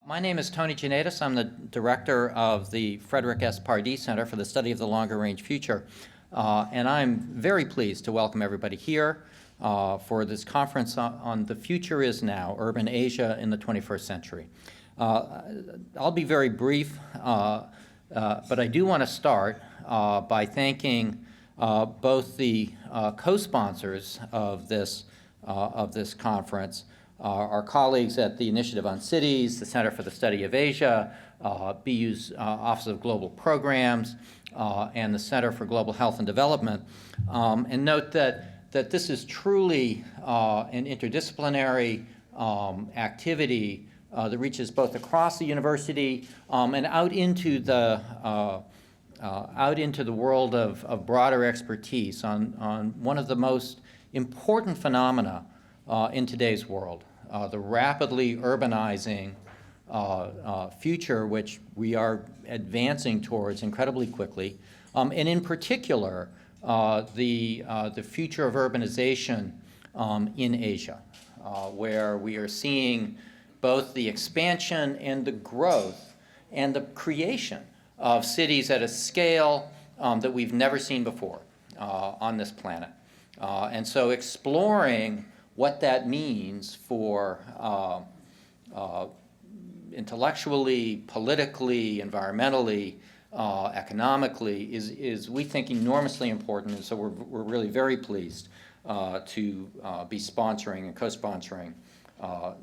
My name is Tony Janetos. I'm the director of the Frederick S. Pardee Center for the Study of the Longer Range Future. And I'm very pleased to welcome everybody here for this conference on The Future Is Now, Urban Asia in the 21st Century. I'll be very brief, but I do want to start by thanking both the co-sponsors of this conference, our colleagues at the Initiative on Cities, the Center for the Study of Asia, BU's Office of Global Programs, and the Center for Global Health and Development. And note that this is truly an interdisciplinary activity that reaches both across the university and out into the world of broader expertise on one of the most important phenomena in today's world, the rapidly urbanizing future which we are advancing towards incredibly quickly, and in particular the future of urbanization in Asia, where we are seeing both the expansion and the growth and the creation of cities at a scale that we've never seen before on this planet. And so exploring what that means for intellectually, politically, environmentally, economically is, we think, enormously important. And so we're really very pleased to be sponsoring and co-sponsoring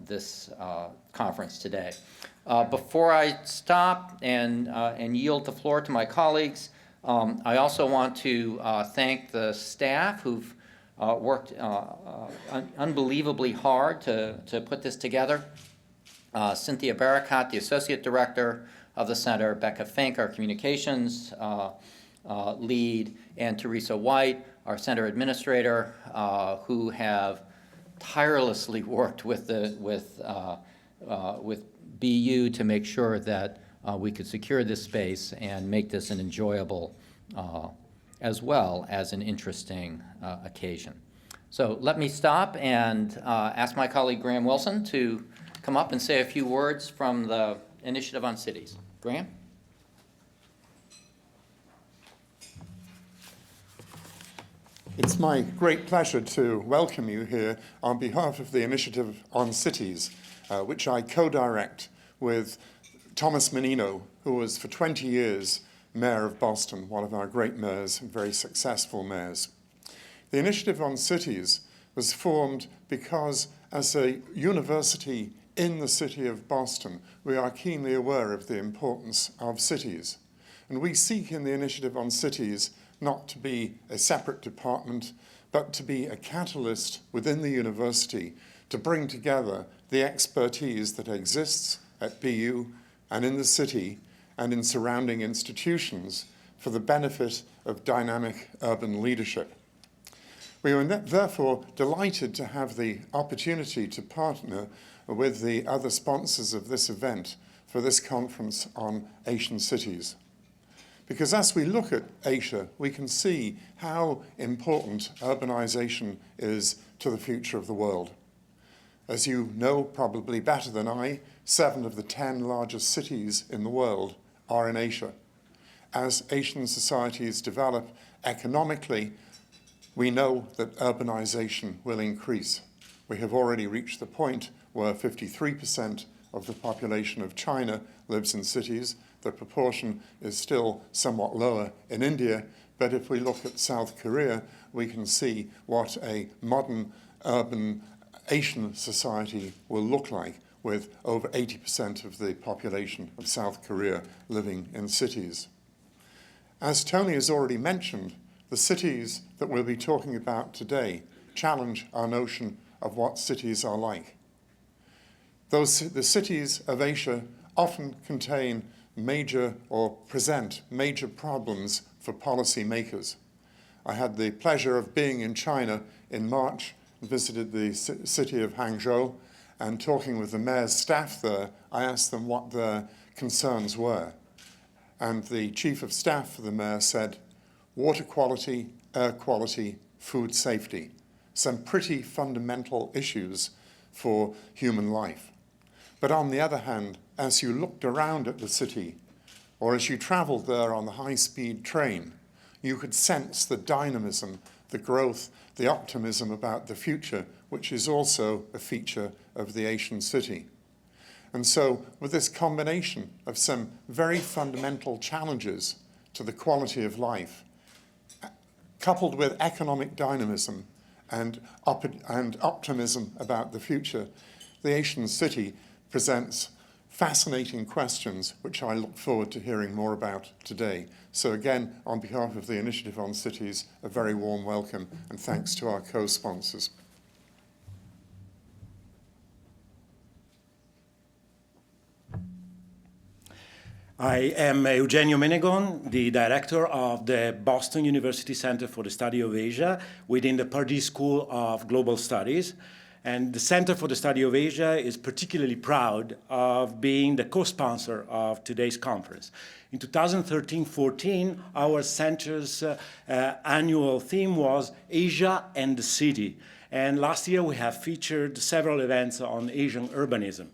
this conference today. Before I stop and yield the floor to my colleagues, I also want to thank the staff who've worked unbelievably hard to put this together. Cynthia Barakat, the Associate Director of the Center, Becca Fink, our Communications lead, and Teresa White, our Center Administrator, who have tirelessly worked with BU to make sure that we could secure this space and make this an enjoyable as well as an interesting occasion. So let me stop and ask my colleague Graham Wilson to come up and say a few words from the Initiative on Cities. Graham? It's my great pleasure to welcome you here on behalf of the Initiative on Cities, which I co-direct with Thomas Menino, who was for 20 years Mayor of Boston, one of our great mayors, very successful mayors. The Initiative on Cities was formed because, as a university in the city of Boston, we are keenly aware of the importance of cities. And we seek in the Initiative on Cities not to be a separate department, but to be a catalyst within the university to bring together the expertise that exists at BU and in the city and in surrounding institutions for the benefit of dynamic urban leadership. We were therefore delighted to have the opportunity to partner with the other sponsors of this event for this conference on Asian cities. Because as we look at Asia, we can see how important urbanization is to the future of the world. As you know probably better than I, 7 of the 10 largest cities in the world are in Asia. As Asian societies develop economically, we know that urbanization will increase. We have already reached the point where 53% of the population of China lives in cities. The proportion is still somewhat lower in India, but if we look at South Korea, we can see what a modern urban Asian society will look like, with over 80% of the population of South Korea living in cities. As Tony has already mentioned, the cities that we'll be talking about today challenge our notion of what cities are like. The cities of Asia often contain major or present major problems for policymakers. I had the pleasure of being in China in March, visited the city of Hangzhou, and talking with the mayor's staff there, I asked them what their concerns were. And the chief of staff for the mayor said, water quality, air quality, food safety, some pretty fundamental issues for human life. But on the other hand, as you looked around at the city, or as you travelled there on the high-speed train, you could sense the dynamism, the growth, the optimism about the future, which is also a feature of the Asian city. And so, with this combination of some very fundamental challenges to the quality of life, coupled with economic dynamism and optimism about the future, the Asian city presents fascinating questions, which I look forward to hearing more about today. So again, on behalf of the Initiative on Cities, a very warm welcome and thanks to our co-sponsors. I am Eugenio Menegon, the director of the Boston University Center for the Study of Asia within the Pardee School of Global Studies. And the Center for the Study of Asia is particularly proud of being the co-sponsor of today's conference. In 2013-14, our center's annual theme was Asia and the City. And last year we have featured several events on Asian urbanism.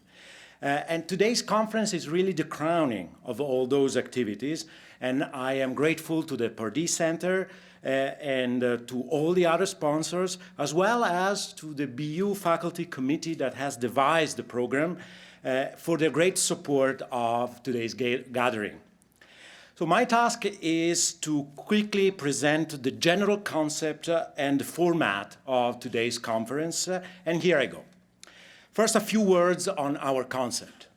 And today's conference is really the crowning of all those activities. And I am grateful to the Pardee Center and to all the other sponsors, as well as to the BU faculty committee that has devised the program for the great support of today's gathering. So my task is to quickly present the general concept and the format of today's conference, and here I go. First, a few words on our concept.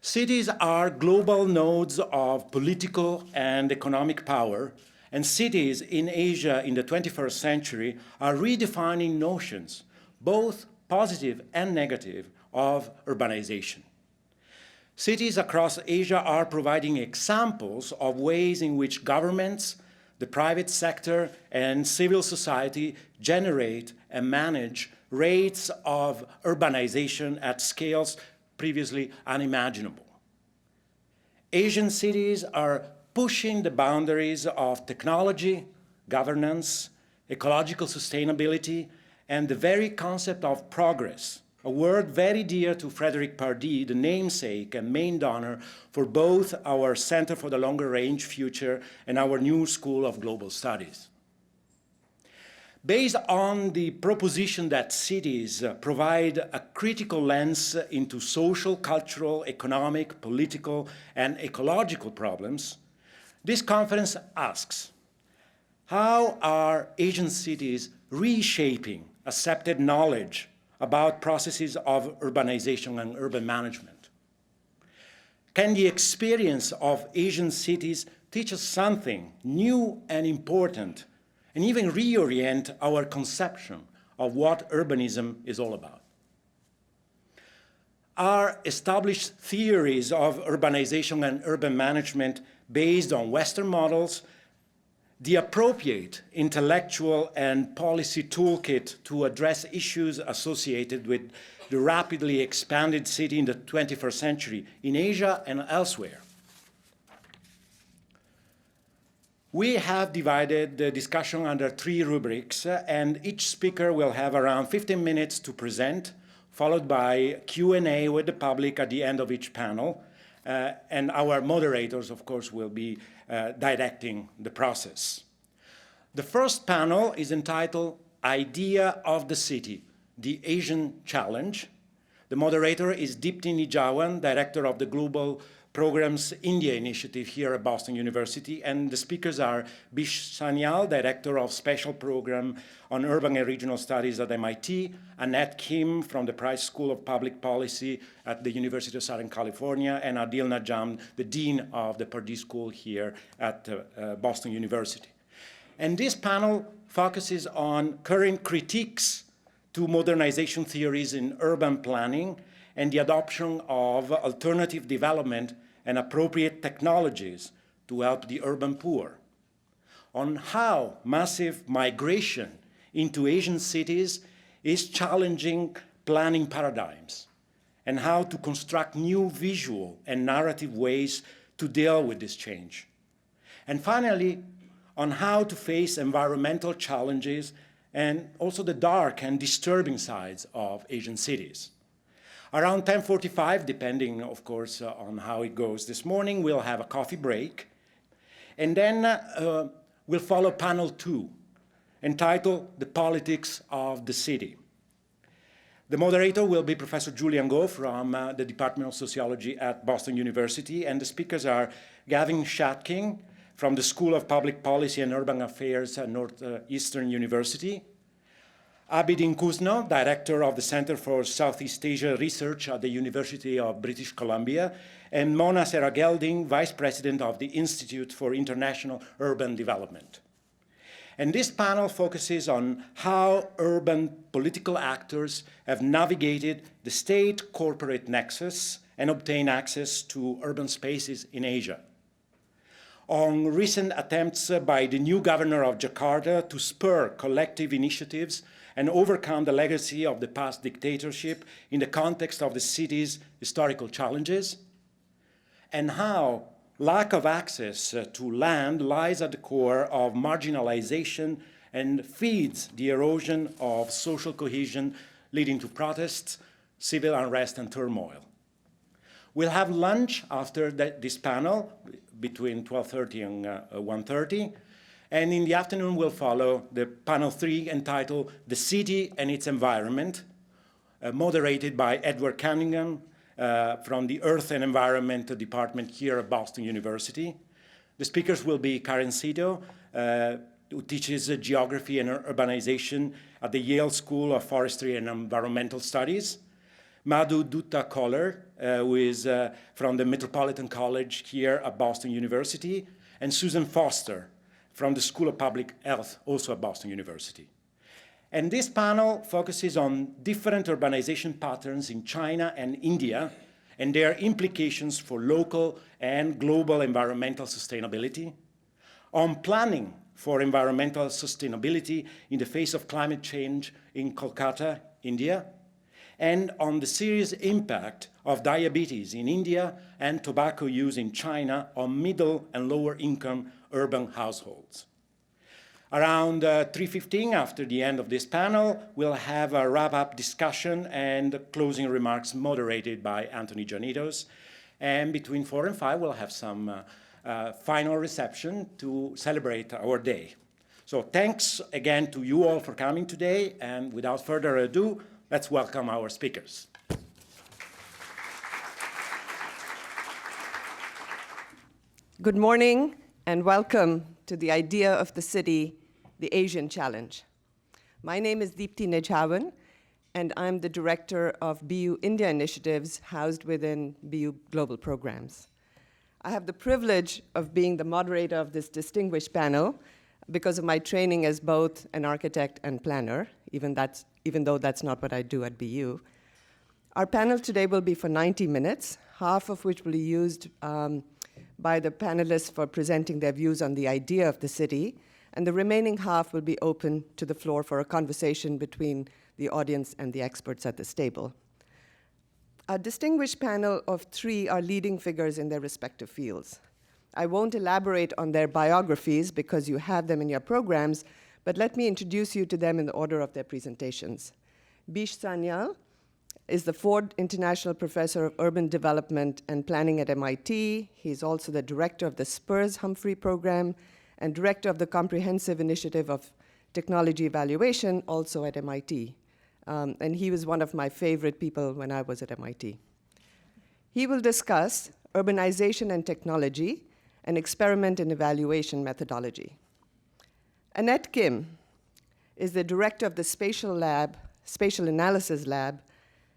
Cities are global nodes of political and economic power, and cities in Asia in the 21st century are redefining notions, both positive and negative, of urbanization. Cities across Asia are providing examples of ways in which governments, the private sector, and civil society generate and manage rates of urbanization at scales previously unimaginable. Asian cities are pushing the boundaries of technology, governance, ecological sustainability, and the very concept of progress, a word very dear to Frederick Pardee, the namesake and main donor for both our Center for the Longer Range Future and our new School of Global Studies. Based on the proposition that cities provide a critical lens into social, cultural, economic, political, and ecological problems, this conference asks, how are Asian cities reshaping accepted knowledge about processes of urbanization and urban management? Can the experience of Asian cities teach us something new and important, and even reorient our conception of what urbanism is all about? Are established theories of urbanization and urban management based on Western models the appropriate intellectual and policy toolkit to address issues associated with the rapidly expanded city in the 21st century in Asia and elsewhere? We have divided the discussion under 3 rubrics, and each speaker will have around 15 minutes to present, followed by Q&A with the public at the end of each panel. And our moderators, of course, will be directing the process. The first panel is entitled Idea of the City, the Asian Challenge. The moderator is Deepti Nijhawan, director of the Global Programs India Initiative here at Boston University, and the speakers are Bish, Sanyal, director of Spatial Program on Urban and Regional Studies at MIT, Annette from the Price School of Public Policy at the University of Southern California, and Adil Najam, the dean of the Pardee School here at Boston University. And this panel focuses on current critiques to modernization theories in urban planning and the adoption of alternative development and appropriate technologies to help the urban poor, on how massive migration into Asian cities is challenging planning paradigms, and how to construct new visual and narrative ways to deal with this change. And finally, on how to face environmental challenges and also the dark and disturbing sides of Asian cities. Around 10:45, depending, of course, on how it goes this morning, we'll have a coffee break. And then we'll follow panel 2, entitled The Politics of the City. The moderator will be Professor Julian Goh from the Department of Sociology at Boston University, and the speakers are Gavin Shatking from the School of Public Policy and Urban Affairs at Northeastern University, Abidin Kuzno, Director of the Center for Southeast Asia Research at the University of British Columbia, and Mona Seragelding, Vice President of the Institute for International Urban Development. And this panel focuses on how urban political actors have navigated the state-corporate nexus and obtained access to urban spaces in Asia. On recent attempts by the new governor of Jakarta to spur collective initiatives and overcome the legacy of the past dictatorship in the context of the city's historical challenges, and how lack of access to land lies at the core of marginalization and feeds the erosion of social cohesion, leading to protests, civil unrest, and turmoil. We'll have lunch after this panel between 12:30 and 1:30. And in the afternoon, we'll follow the panel 3 entitled The City and Its Environment, moderated by Edward Cunningham from the Earth and Environment Department here at Boston University. The speakers will be Karen Sito, who teaches geography and urbanization at the Yale School of Forestry and Environmental Studies, Madhu Dutta Koller, who is from the Metropolitan College here at Boston University, and Susan Foster, from the School of Public Health, also at Boston University. And this panel focuses on different urbanization patterns in China and India and their implications for local and global environmental sustainability, on planning for environmental sustainability in the face of climate change in Kolkata, India, and on the serious impact of diabetes in India and tobacco use in China on middle and lower income urban households. Around 3:15, after the end of this panel, we'll have a wrap-up discussion and closing remarks moderated by Anthony Janetos. And between 4 and 5, we'll have some final reception to celebrate our day. So thanks again to you all for coming today, and without further ado, let's welcome our speakers. Good morning and welcome to the Idea of the City, the Asian Challenge. My name is Deepti Nijhawan, and I'm the director of BU India initiatives housed within BU Global Programs. I have the privilege of being the moderator of this distinguished panel because of my training as both an architect and planner, even though that's not what I do at BU. Our panel today will be for 90 minutes, half of which will be used by the panelists for presenting their views on the idea of the city, and the remaining half will be open to the floor for a conversation between the audience and the experts at this table. Our distinguished panel of 3 are leading figures in their respective fields. I won't elaborate on their biographies because you have them in your programs, but let me introduce you to them in the order of their presentations. Bish Sanyal is the Ford International Professor of Urban Development and Planning at MIT. He's also the director of the Spurs Humphrey Program and director of the Comprehensive Initiative of Technology Evaluation, also at MIT. And he was one of my favorite people when I was at MIT. He will discuss urbanization and technology, and experiment and evaluation methodology. Annette Kim is the director of the Spatial Analysis Lab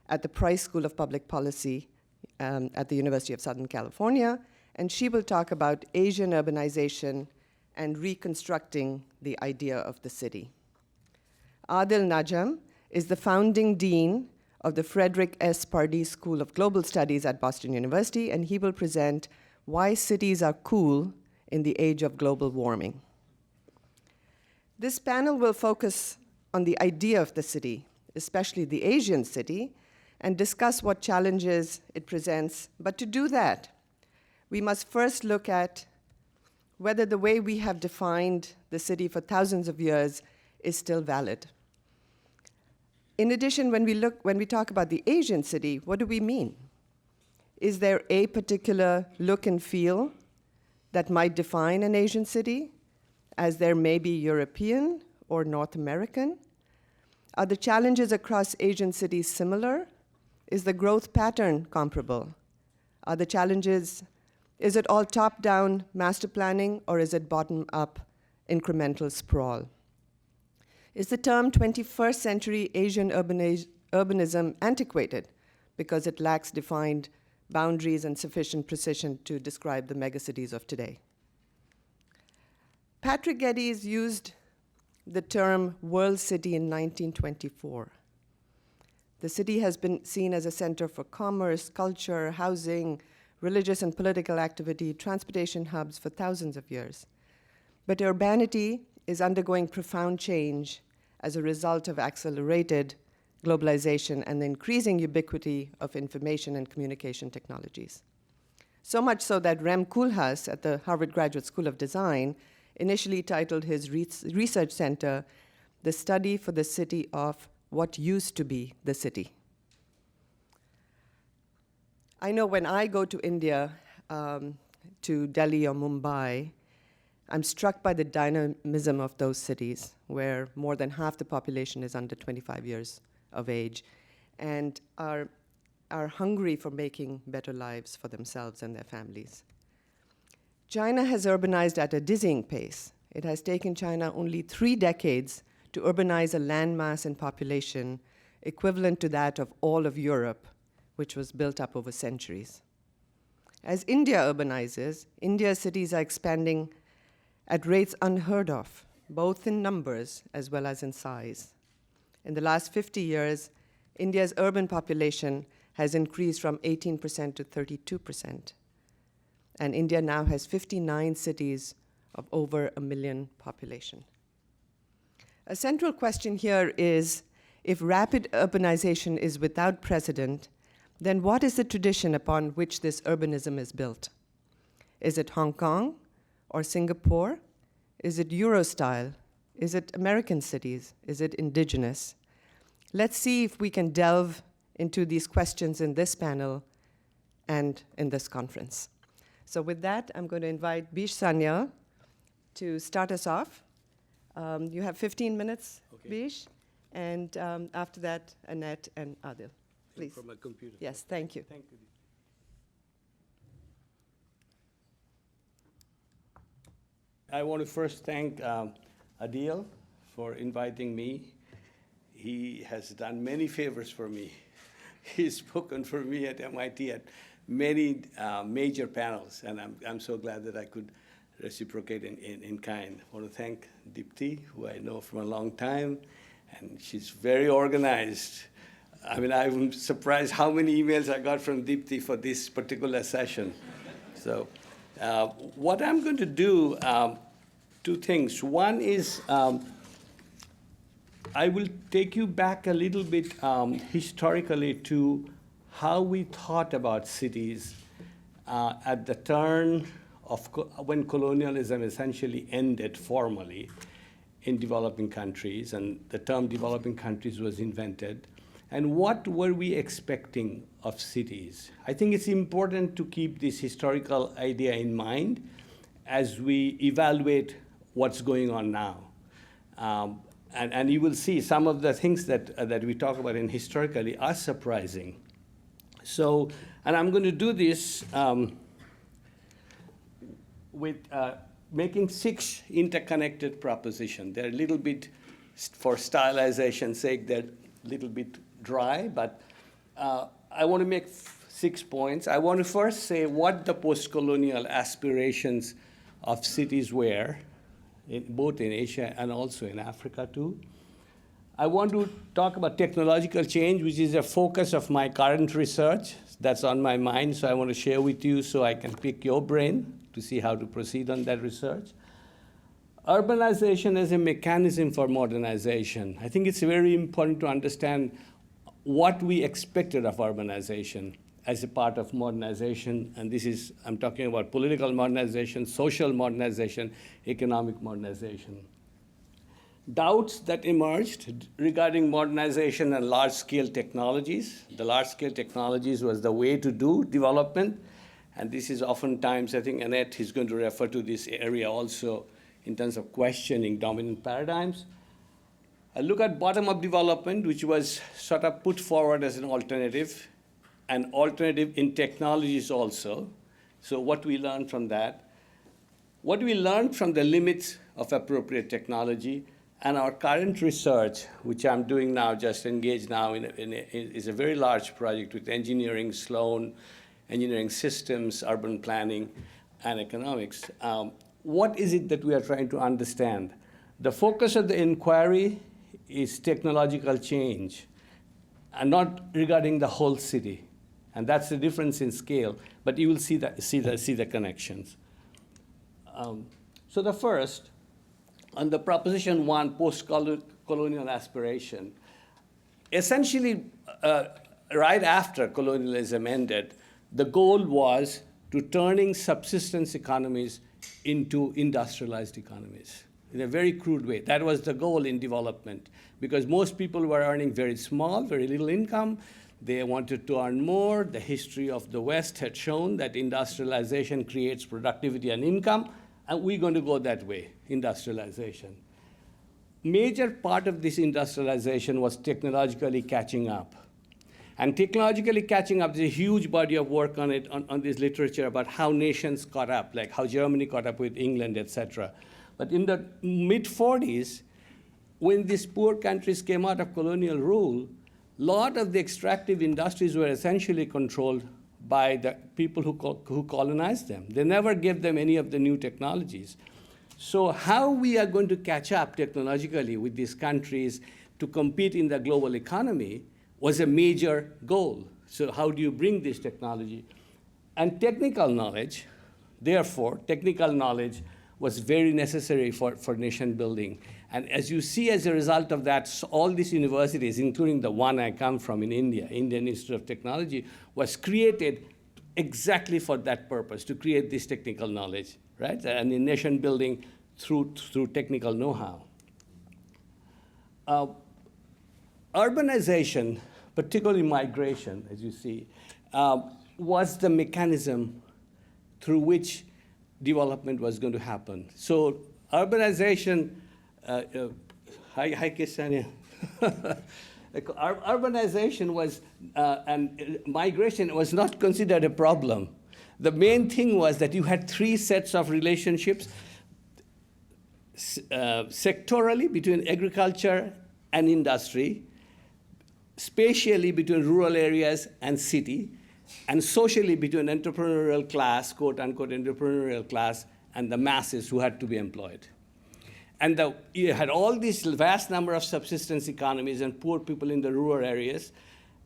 at the Price School of Public Policy at the University of Southern California, and she will talk about Asian urbanization and reconstructing the idea of the city. Adil Najam is the founding dean of the Frederick S. Pardee School of Global Studies at Boston University, and he will present why cities are cool in the age of global warming. This panel will focus on the idea of the city, especially the Asian city, and discuss what challenges it presents. But to do that, we must first look at whether the way we have defined the city for thousands of years is still valid. In addition, when we talk about the Asian city, what do we mean? Is there a particular look and feel that might define an Asian city, as there may be European or North American? Are the challenges across Asian cities similar? Is the growth pattern comparable? Are the challenges, is it all top-down master planning, or is it bottom-up incremental sprawl? Is the term 21st century Asian urbanism antiquated because it lacks defined boundaries and sufficient precision to describe the megacities of today? Patrick Geddes used the term world city in 1924. The city has been seen as a center for commerce, culture, housing, religious and political activity, transportation hubs for thousands of years. But urbanity is undergoing profound change as a result of accelerated globalization and the increasing ubiquity of information and communication technologies. So much so that Rem Koolhaas at the Harvard Graduate School of Design initially titled his research center, "The Study for the City of What Used to Be the City." I know when I go to India, to Delhi or Mumbai, I'm struck by the dynamism of those cities where more than half the population is under 25 years of age and are hungry for making better lives for themselves and their families. China has urbanized at a dizzying pace. It has taken China only 3 decades to urbanize a landmass and population equivalent to that of all of Europe, which was built up over centuries. As India urbanizes, India's cities are expanding at rates unheard of, both in numbers as well as in size. In the last 50 years, India's urban population has increased from 18% to 32%. And India now has 59 cities of over 1 million population. A central question here is, if rapid urbanization is without precedent, then what is the tradition upon which this urbanism is built? Is it Hong Kong or Singapore? Is it Euro-style? Is it American cities? Is it indigenous? Let's see if we can delve into these questions in this panel and in this conference. So with that, I'm going to invite Bish Sanyal to start us off. You have 15 minutes, okay. Bish, and after that, Annette and Adil. Please. From my computer. Yes, thank you. Thank you. I want to first thank Adil for inviting me. He has done many favors for me. He's spoken for me at MIT at many major panels, and I'm so glad that I could reciprocate in kind. I want to thank Deepti, who I know from a long time, and she's very organized. I mean, I'm surprised how many emails I got from Deepti for this particular session. So what I'm going to do, 2 things. One is I will take you back a little bit historically to how we thought about cities at the turn of when colonialism essentially ended formally in developing countries, and the term developing countries was invented. And what were we expecting of cities? I think it's important to keep this historical idea in mind as we evaluate what's going on now. And you will see some of the things that we talk about in historically are surprising. So, and I'm going to do this with making 6 interconnected propositions. They're a little bit, for stylization's sake, they're a little bit dry, but I want to make 6 points. I want to first say what the post-colonial aspirations of cities were, both in Asia and also in Africa too. I want to talk about technological change, which is a focus of my current research. That's on my mind, so I want to share with you so I can pick your brain to see how to proceed on that research. Urbanization as a mechanism for modernization. I think it's very important to understand what we expected of urbanization as a part of modernization, and this is, I'm talking about political modernization, social modernization, economic modernization. doubts that emerged regarding modernization and large-scale technologies. The large-scale technologies was the way to do development, and this is oftentimes, I think Annette is going to refer to this area also in terms of questioning dominant paradigms. A look at bottom-up development, which was sort of put forward as an alternative in technologies also. So what we learned from that. What we learned from the limits of appropriate technology, and our current research, which I'm doing now, just engaged now is a very large project with engineering, Sloan, engineering systems, urban planning, and economics. What is it that we are trying to understand? The focus of the inquiry is technological change, and not regarding the whole city. And that's the difference in scale, but you will see the connections. So the first, on the proposition 1, post-colonial aspiration, essentially, right after colonialism ended, the goal was to turning subsistence economies into industrialized economies in a very crude way. That was the goal in development, because most people were earning very small, very little income. They wanted to earn more. The history of the West had shown that industrialization creates productivity and income, and we're going to go that way, industrialization. Major part of this industrialization was technologically catching up. And technologically catching up, there's a huge body of work on it, on this literature about how nations caught up, like how Germany caught up with England, et cetera. But in the mid-40s, when these poor countries came out of colonial rule, a lot of the extractive industries were essentially controlled by the people who colonized them. They never gave them any of the new technologies. So how we are going to catch up technologically with these countries to compete in the global economy was a major goal. So how do you bring this technology? And technical knowledge, therefore, technical knowledge was very necessary for nation building. And as you see, as a result of that, all these universities, including the one I come from in India, Indian Institute of Technology, was created exactly for that purpose, to create this technical knowledge, right? And in nation building through technical know-how. Urbanization, particularly migration, as you see, was the mechanism through which development was going to happen. So urbanization, hi Sanyal. Urbanization was, and migration was not considered a problem. The main thing was that you had 3 sets of relationships, sectorally between agriculture and industry, spatially between rural areas and city, and socially between entrepreneurial class, quote unquote entrepreneurial class, and the masses who had to be employed. And you had all this vast number of subsistence economies and poor people in the rural areas,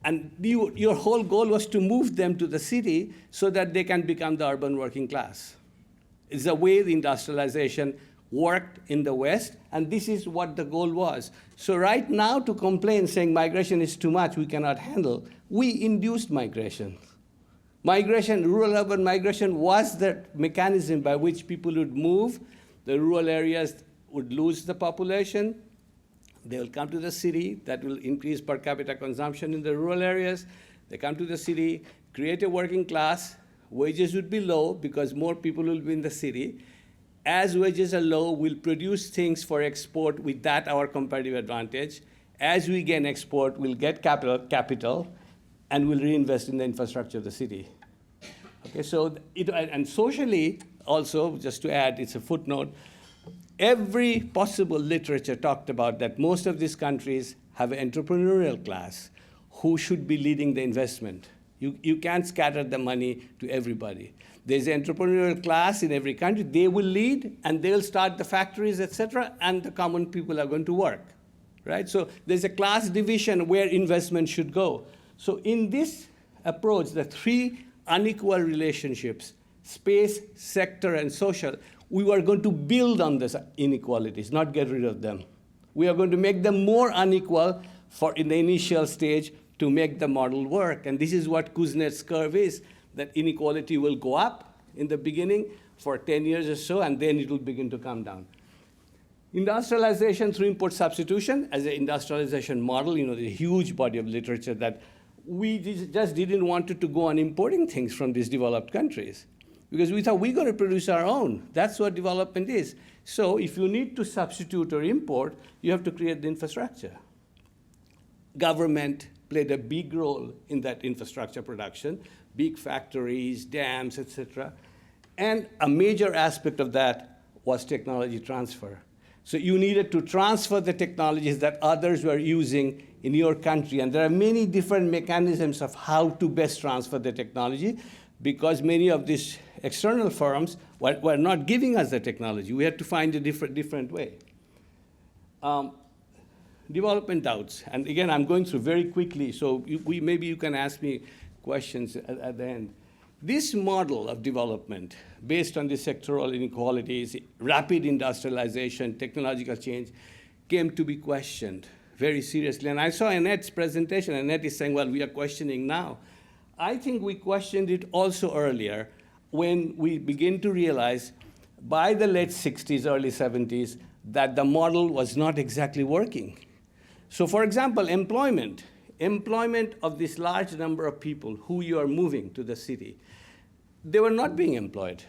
and your whole goal was to move them to the city so that they can become the urban working class. It's the way the industrialization worked in the West, and this is what the goal was. So right now, to complain saying migration is too much, we cannot handle, we induced migration. Migration, rural-urban migration, was the mechanism by which people would move. The rural areas would lose the population. They will come to the city. That will increase per capita consumption in the rural areas. They come to the city, create a working class. Wages would be low because more people will be in the city. As wages are low, we'll produce things for export. With that, our competitive advantage. As we gain export, we'll get capital, and we'll reinvest in the infrastructure of the city. Okay, so and socially, also, just to add, it's a footnote, every possible literature talked about that most of these countries have an entrepreneurial class who should be leading the investment. You can't scatter the money to everybody. There's an entrepreneurial class in every country. They will lead, and they'll start the factories, et cetera, and the common people are going to work, right? So there's a class division where investment should go. So in this approach, the 3 unequal relationships, space, sector, and social, we were going to build on these inequalities, not get rid of them. We are going to make them more unequal in the initial stage to make the model work. And this is what Kuznets' curve is, that inequality will go up in the beginning for 10 years or so, and then it will begin to come down. Industrialization through import substitution as an industrialization model, there's a huge body of literature that we just didn't want to go on importing things from these developed countries because we thought we're going to produce our own. That's what development is. So if you need to substitute or import, you have to create the infrastructure. Government played a big role in that infrastructure production, big factories, dams, etc. And a major aspect of that was technology transfer. So you needed to transfer the technologies that others were using in your country. And there are many different mechanisms of how to best transfer the technology because many of these external firms were not giving us the technology. We had to find a different way. Development doubts. And again, I'm going through very quickly, so maybe you can ask me questions at the end. This model of development, based on the sectoral inequalities, rapid industrialization, technological change, came to be questioned very seriously. And I saw Annette's presentation. Annette is saying, well, we are questioning now. I think we questioned it also earlier when we begin to realize by the late 60s, early 70s, that the model was not exactly working. So for example, employment of this large number of people who you are moving to the city, they were not being employed.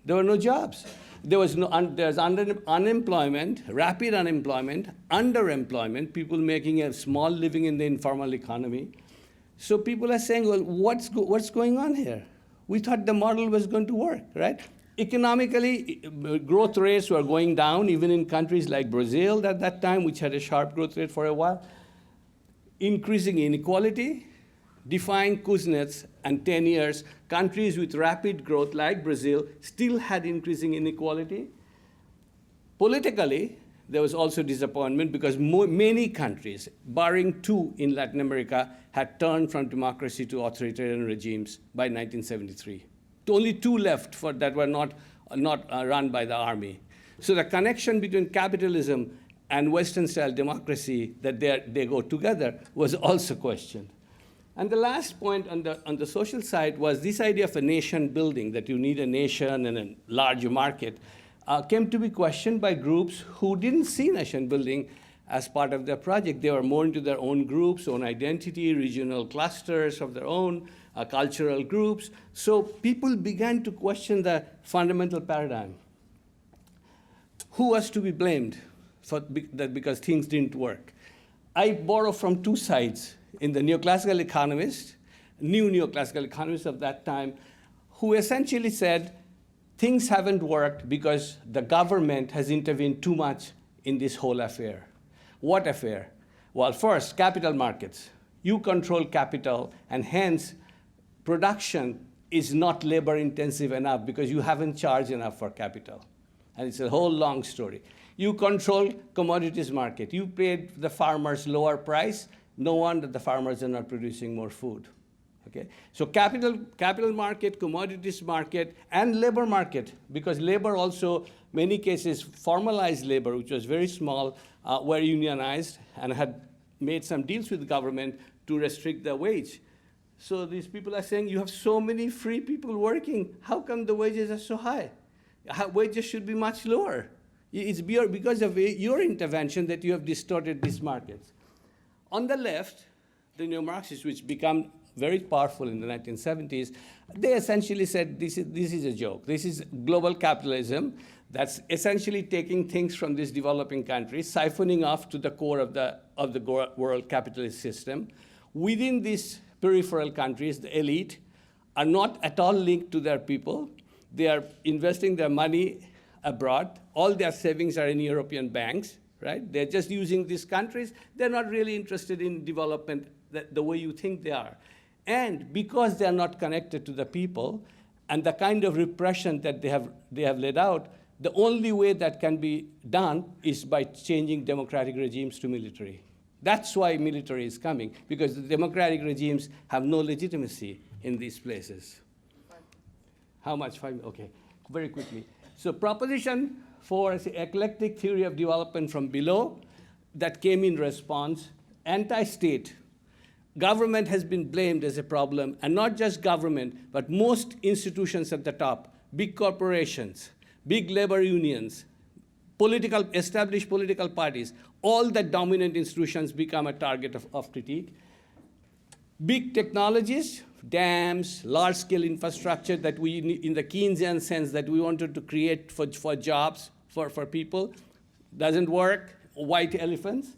There were no jobs. There's unemployment, rapid unemployment, underemployment, people making a small living in the informal economy. So people are saying, well, what's going on here? We thought the model was going to work, right? Economically, growth rates were going down, even in countries like Brazil at that time, which had a sharp growth rate for a while. Increasing inequality, defying Kuznets and 10 years, countries with rapid growth like Brazil still had increasing inequality. Politically, there was also disappointment because many countries, barring 2 in Latin America, had turned from democracy to authoritarian regimes by 1973. Only 2 left that were not run by the army. So the connection between capitalism and Western-style democracy, that they go together, was also questioned. And the last point on the social side was this idea of a nation building, that you need a nation and a larger market, came to be questioned by groups who didn't see nation building as part of their project. They were more into their own groups, own identity, regional clusters of their own, cultural groups. So people began to question the fundamental paradigm. Who was to be blamed for that because things didn't work? I borrow from 2 sides. In the neoclassical economists, new neoclassical economists of that time, who essentially said, things haven't worked because the government has intervened too much in this whole affair. What affair? Well, first, capital markets. You control capital, and hence, production is not labor-intensive enough because you haven't charged enough for capital. And it's a whole long story. You control commodities market. You paid the farmers lower price. No wonder the farmers are not producing more food. Okay? So capital market, commodities market, and labor market, because labor also, many cases, formalized labor, which was very small, were unionized and had made some deals with the government to restrict the wage. So these people are saying, you have so many free people working. How come the wages are so high? Wages should be much lower. It's because of your intervention that you have distorted these markets. On the left, the neo-Marxists, which become very powerful in the 1970s, they essentially said this is a joke. This is global capitalism that's essentially taking things from these developing countries, siphoning off to the core of the world capitalist system. Within these peripheral countries, the elite are not at all linked to their people. They are investing their money abroad. All their savings are in European banks. Right? They're just using these countries. They're not really interested in development the way you think they are. And because they're not connected to the people and the kind of repression that they have laid out, the only way that can be done is by changing democratic regimes to military. That's why military is coming, because the democratic regimes have no legitimacy in these places. How much? 5? Okay, very quickly. So proposition 4 is the eclectic theory of development from below that came in response. Anti-state. Government has been blamed as a problem, and not just government, but most institutions at the top, big corporations, big labor unions, established political parties, all the dominant institutions become a target of critique. Big technologies, dams, large-scale infrastructure that we, in the Keynesian sense, that we wanted to create for jobs, for people, doesn't work. White elephants.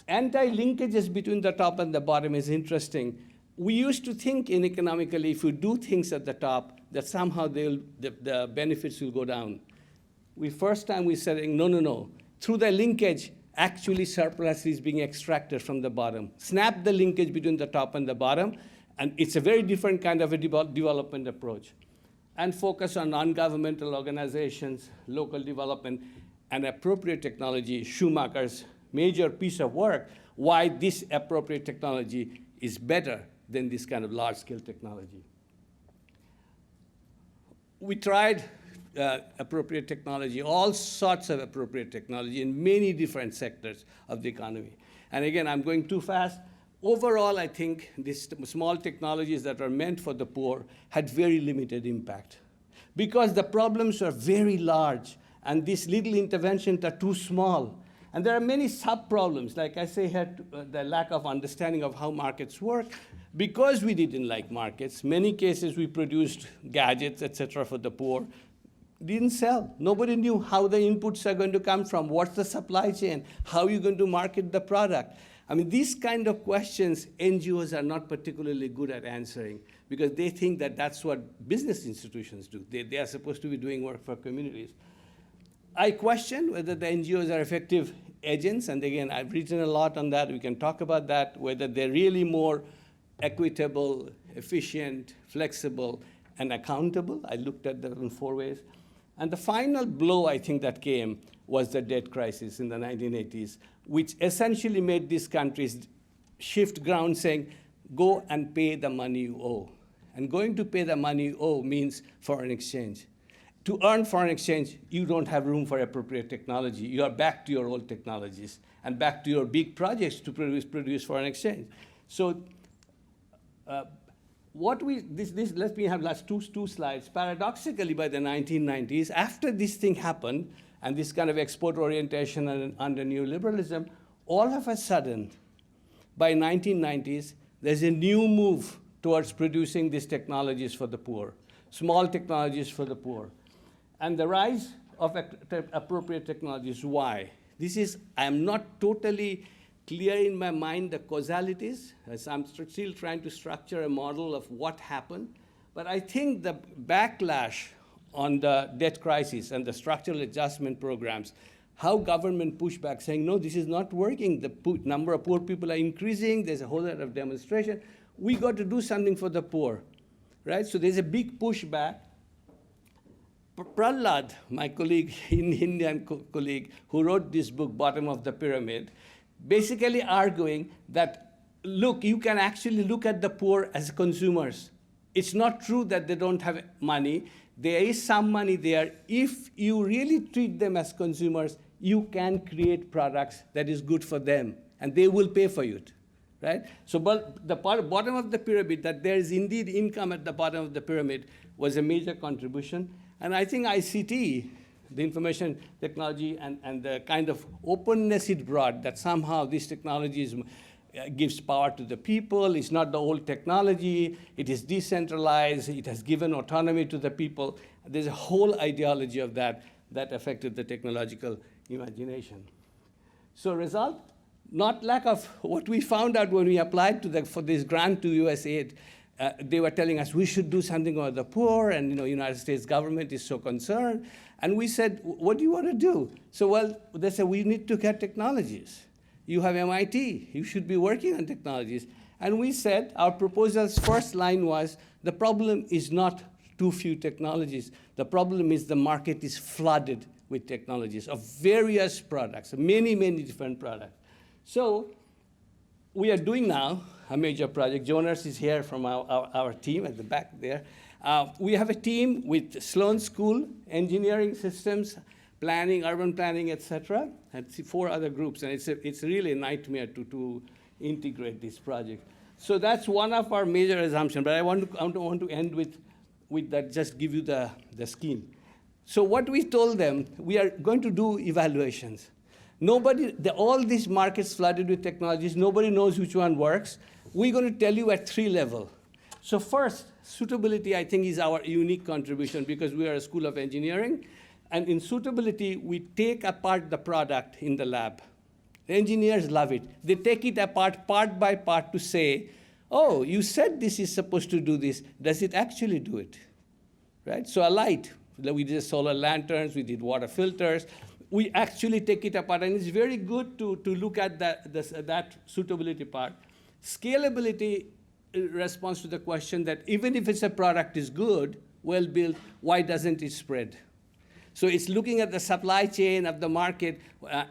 Anti-linkages between the top and the bottom is interesting. We used to think in economically, if we do things at the top, that somehow the benefits will go down. First time we said, no. Through the linkage, actually surplus is being extracted from the bottom. Snap the linkage between the top and the bottom, and it's a very different kind of a development approach. And focus on non-governmental organizations, local development, and appropriate technology, Schumacher's major piece of work, why this appropriate technology is better than this kind of large-scale technology. We tried appropriate technology, all sorts of appropriate technology in many different sectors of the economy. And again, I'm going too fast. Overall, I think these small technologies that are meant for the poor had very limited impact because the problems are very large and these little interventions are too small. And there are many sub-problems, like I say here, the lack of understanding of how markets work. Because we didn't like markets, many cases we produced gadgets, et cetera, for the poor, didn't sell. Nobody knew how the inputs are going to come from, what's the supply chain, how are you going to market the product. I mean, these kind of questions, NGOs are not particularly good at answering because they think that that's what business institutions do. They are supposed to be doing work for communities. I question whether the NGOs are effective agents, and again, I've written a lot on that. We can talk about that, whether they're really more equitable, efficient, flexible, and accountable. I looked at that in 4 ways. And the final blow, I think, that came was the debt crisis in the 1980s, which essentially made these countries shift ground saying, go and pay the money you owe. And going to pay the money you owe means foreign exchange. To earn foreign exchange, you don't have room for appropriate technology. You are back to your old technologies and back to your big projects to produce foreign exchange. So let me have last two slides. Paradoxically, by the 1990s, after this thing happened, and this kind of export orientation under neoliberalism, all of a sudden, by 1990s, there's a new move towards producing these technologies for the poor, small technologies for the poor. And the rise of appropriate technologies, why? I'm not totally clear in my mind the causalities, as I'm still trying to structure a model of what happened. But I think the backlash on the debt crisis and the structural adjustment programs, how government pushed back saying, no, this is not working. The number of poor people are increasing. There's a whole lot of demonstration. We got to do something for the poor, right? So there's a big pushback. Prahlad, my colleague, Indian colleague, who wrote this book, Bottom of the Pyramid, basically arguing that, look, you can actually look at the poor as consumers. It's not true that they don't have money. There is some money there. If you really treat them as consumers, you can create products that is good for them, and they will pay for it, right? So but the bottom of the pyramid, that there is indeed income at the bottom of the pyramid, was a major contribution. And I think ICT, the information technology, and the kind of openness it brought, that somehow this technology gives power to the people. It's not the old technology. It is decentralized. It has given autonomy to the people. There's a whole ideology of that affected the technological imagination. So result, not lack of what we found out when we applied for this grant to USAID. They were telling us we should do something about the poor, and United States government is so concerned. And we said, what do you want to do? So, well, they said, we need to get technologies. You have MIT. You should be working on technologies. And we said, our proposal's first line was, the problem is not too few technologies. The problem is the market is flooded with technologies of various products, many, many different products. So we are doing now a major project. Jonas is here from our team at the back there. We have a team with Sloan School, engineering systems, planning, urban planning, et cetera, and 4 other groups. And it's really a nightmare to integrate this project. So that's one of our major assumptions. But I want to end with that, just give you the scheme. So what we told them, we are going to do evaluations. All these markets flooded with technologies, nobody knows which one works. We're going to tell you at 3 levels. So first, suitability, I think, is our unique contribution because we are a school of engineering. And in suitability, we take apart the product in the lab. The engineers love it. They take it apart part by part to say, oh, you said this is supposed to do this. Does it actually do it? Right? So a light, we did solar lanterns, we did water filters. We actually take it apart, and it's very good to look at that suitability part. Scalability responds to the question that even if it's a product is good, well built, why doesn't it spread? So it's looking at the supply chain of the market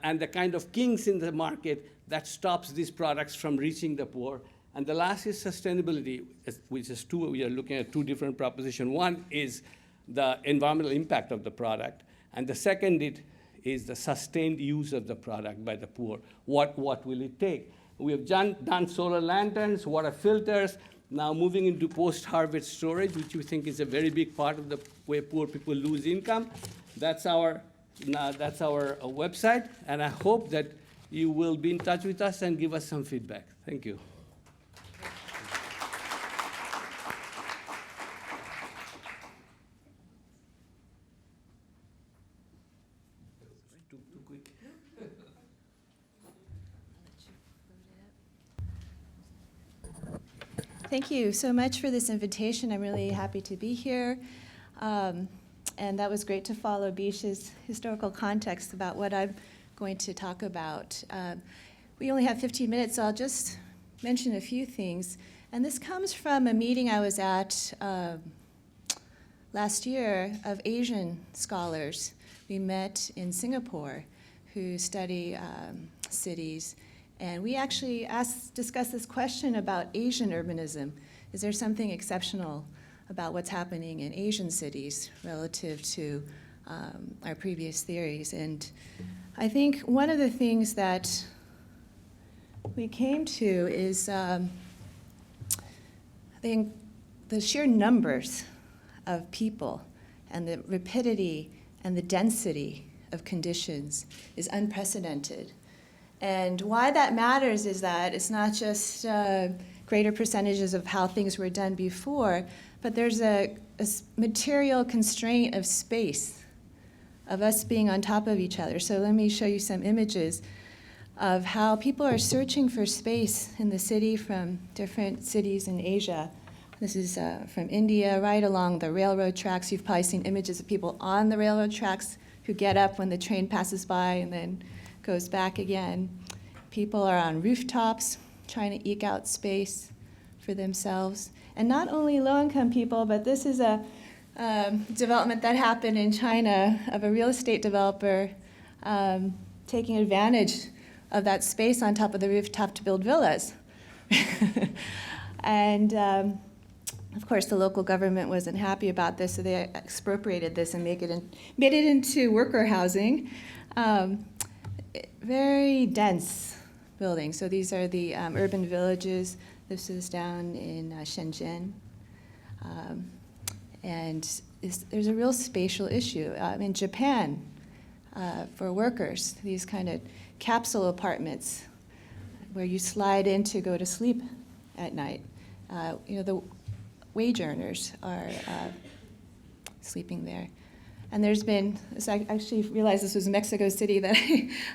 and the kind of kinks in the market that stops these products from reaching the poor. And the last is sustainability, which is we are looking at 2 different propositions. One is the environmental impact of the product, and the second is the sustained use of the product by the poor. What will it take? We have done solar lanterns, water filters, now moving into post-harvest storage, which we think is a very big part of the way poor people lose income. That's our website, and I hope that you will be in touch with us and give us some feedback. Thank you. Thank you so much for this invitation. I'm really happy to be here. And that was great to follow Bish's historical context about what I'm going to talk about. We only have 15 minutes, so I'll just mention a few things. And this comes from a meeting I was at last year of Asian scholars we met in Singapore who study cities. And we actually discussed this question about Asian urbanism. Is there something exceptional about what's happening in Asian cities relative to our previous theories? And I think one of the things that we came to is I think the sheer numbers of people and the rapidity and the density of conditions is unprecedented. And why that matters is that it's not just greater percentages of how things were done before, but there's a material constraint of space, of us being on top of each other. So let me show you some images of how people are searching for space in the city from different cities in Asia. This is from India, right along the railroad tracks. You've probably seen images of people on the railroad tracks who get up when the train passes by and then goes back again. People are on rooftops trying to eke out space for themselves. And not only low-income people, but this is a development that happened in China of a real estate developer taking advantage of that space on top of the rooftop to build villas. And of course, the local government wasn't happy about this, so they expropriated this and made it into worker housing. Very dense buildings. So these are the urban villages. This is down in Shenzhen. And there's a real spatial issue. In Japan, for workers, these kind of capsule apartments where you slide in to go to sleep at night. The wage earners are sleeping there. And there's been, so I actually realized this was Mexico City that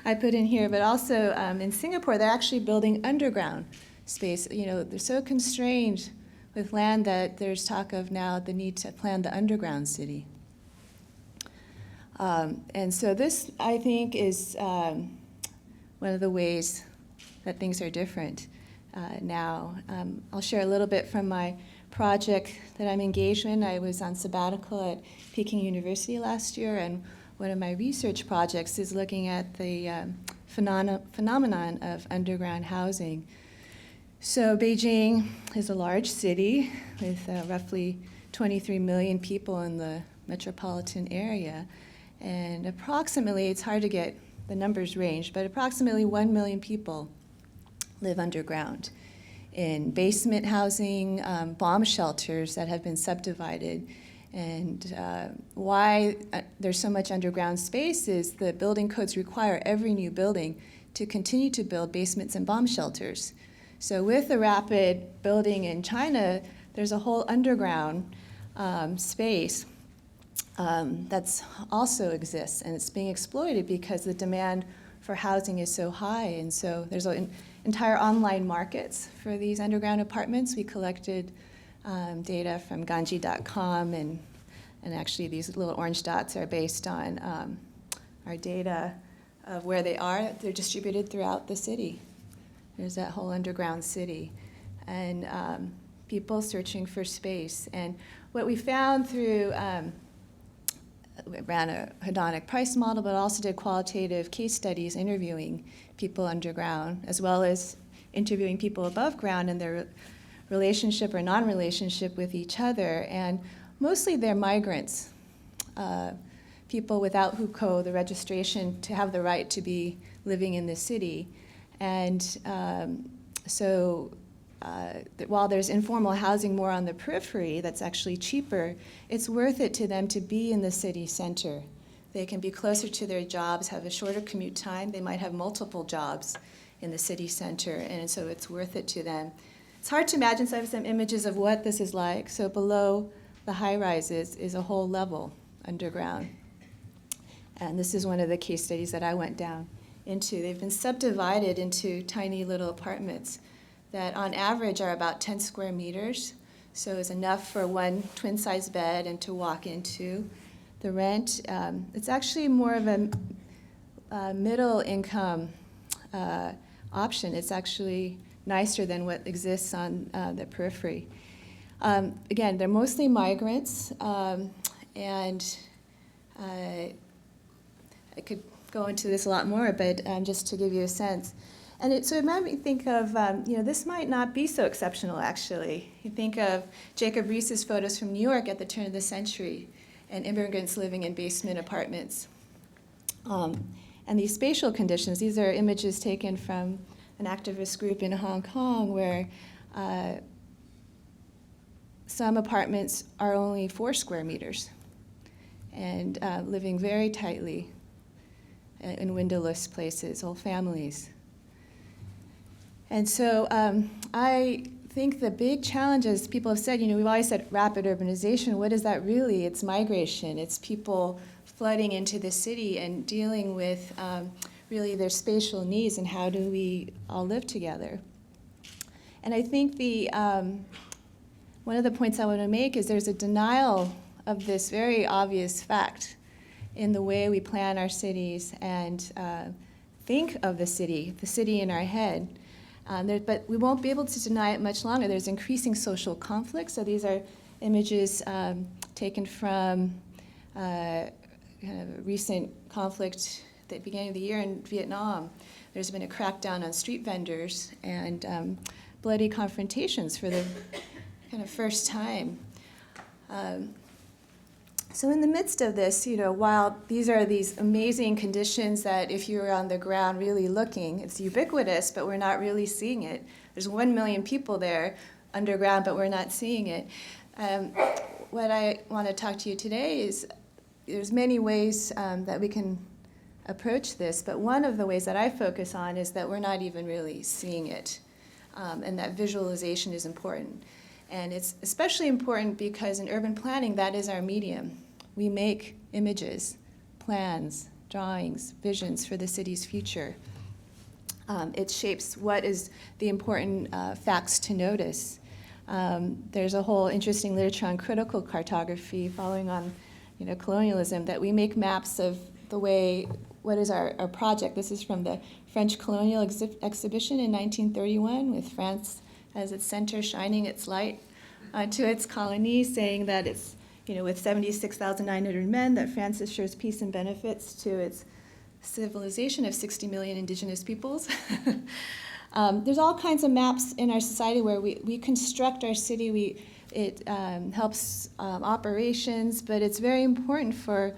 I put in here, but also in Singapore, they're actually building underground space. They're so constrained with land that there's talk of now the need to plan the underground city. And so this, I think, is one of the ways that things are different now. I'll share a little bit from my project that I'm engaged in. I was on sabbatical at Peking University last year, and one of my research projects is looking at the phenomenon of underground housing. So Beijing is a large city with roughly 23 million people in the metropolitan area, and approximately, it's hard to get the numbers range, but approximately 1 million people live underground in basement housing, bomb shelters that have been subdivided. And why there's so much underground space is the building codes require every new building to continue to build basements and bomb shelters. So with the rapid building in China, there's a whole underground space that's also exists, and it's being exploited because the demand for housing is so high. And so there's entire online markets for these underground apartments. We collected data from Ganji.com, and actually these little orange dots are based on our data of where they are. They're distributed throughout the city. There's that whole underground city. And people searching for space. And what we found through, we ran a hedonic price model, but also did qualitative case studies interviewing people underground, as well as interviewing people above ground and their relationship or non-relationship with each other. And mostly they're migrants, people without hukou, the registration to have the right to be living in the city. And while there's informal housing more on the periphery that's actually cheaper, it's worth it to them to be in the city center. They can be closer to their jobs, have a shorter commute time. They might have multiple jobs in the city center, and so it's worth it to them. It's hard to imagine, so I have some images of what this is like. So below the high-rises is a whole level underground. And this is one of the case studies that I went down into. They've been subdivided into tiny little apartments that on average are about 10 square meters. So it's enough for one twin-size bed and to walk into. The rent, it's actually more of a middle income option. It's actually nicer than what exists on the periphery. Again, they're mostly migrants, and I could go into this a lot more, but just to give you a sense. And so it made me think of, this might not be so exceptional, actually. You think of Jacob Riis's photos from New York at the turn of the century, and immigrants living in basement apartments. And these spatial conditions, these are images taken from an activist group in Hong Kong where some apartments are only 4 square meters and living very tightly in windowless places, whole families. And so I think the big challenge is, people have said, we've always said rapid urbanization. What is that really? It's migration. It's people flooding into the city and dealing with really their spatial needs and how do we all live together. And I think one of the points I want to make is there's a denial of this very obvious fact in the way we plan our cities and think of the city in our head. But we won't be able to deny it much longer. There's increasing social conflict. So these are images taken from kind of a recent conflict at the beginning of the year in Vietnam. There's been a crackdown on street vendors and bloody confrontations for the kind of first time. So in the midst of this, while these are these amazing conditions that if you're on the ground really looking, it's ubiquitous, but we're not really seeing it. There's 1 million people there underground, but we're not seeing it. What I want to talk to you today is there's many ways that we can approach this, but one of the ways that I focus on is that we're not even really seeing it, and that visualization is important. And it's especially important because in urban planning, that is our medium. We make images, plans, drawings, visions for the city's future. It shapes what is the important facts to notice. There's a whole interesting literature on critical cartography following on colonialism, that we make maps of the way, what is our project. This is from the French colonial exhibition in 1931 with France as its center shining its light to its colonies, saying that it's, with 76,900 men, that France assures peace and benefits to its civilization of 60 million indigenous peoples. There's all kinds of maps in our society where we construct our city. It helps operations, but it's very important for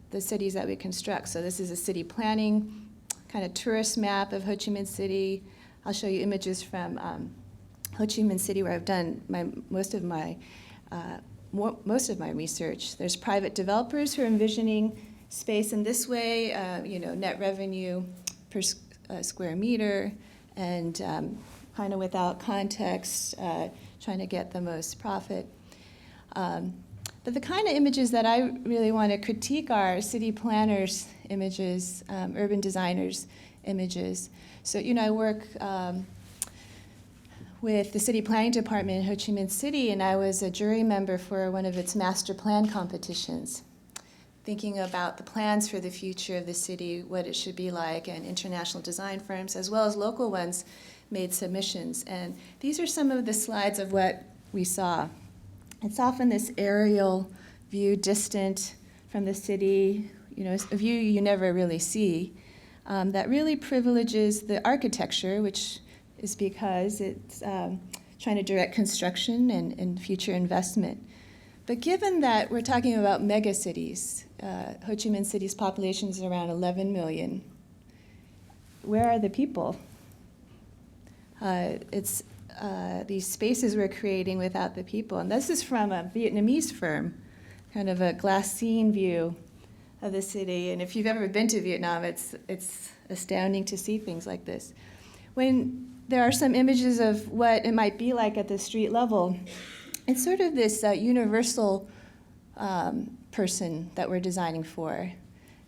the cities that we construct. So this is a city planning kind of tourist map of Ho Chi Minh City. I'll show you images from Ho Chi Minh City, where I've done most of my most of my research. There's private developers who are envisioning space in this way, net revenue per square meter, and kind of without context, trying to get the most profit. But the kind of images that I really want to critique are city planners' images, urban designers' images. So, I work with the city planning department in Ho Chi Minh City, and I was a jury member for one of its master plan competitions, thinking about the plans for the future of the city, what it should be like, and international design firms, as well as local ones, made submissions. And these are some of the slides of what we saw. It's often this aerial view, distant from the city, a view you never really see, that really privileges the architecture, which is because it's trying to direct construction and future investment. But given that we're talking about mega cities, Ho Chi Minh City's population is around 11 million, where are the people? It's these spaces we're creating without the people. And this is from a Vietnamese firm, kind of a glassine view of the city. And if you've ever been to Vietnam, it's astounding to see things like this. When there are some images of what it might be like at the street level, it's sort of this universal person that we're designing for.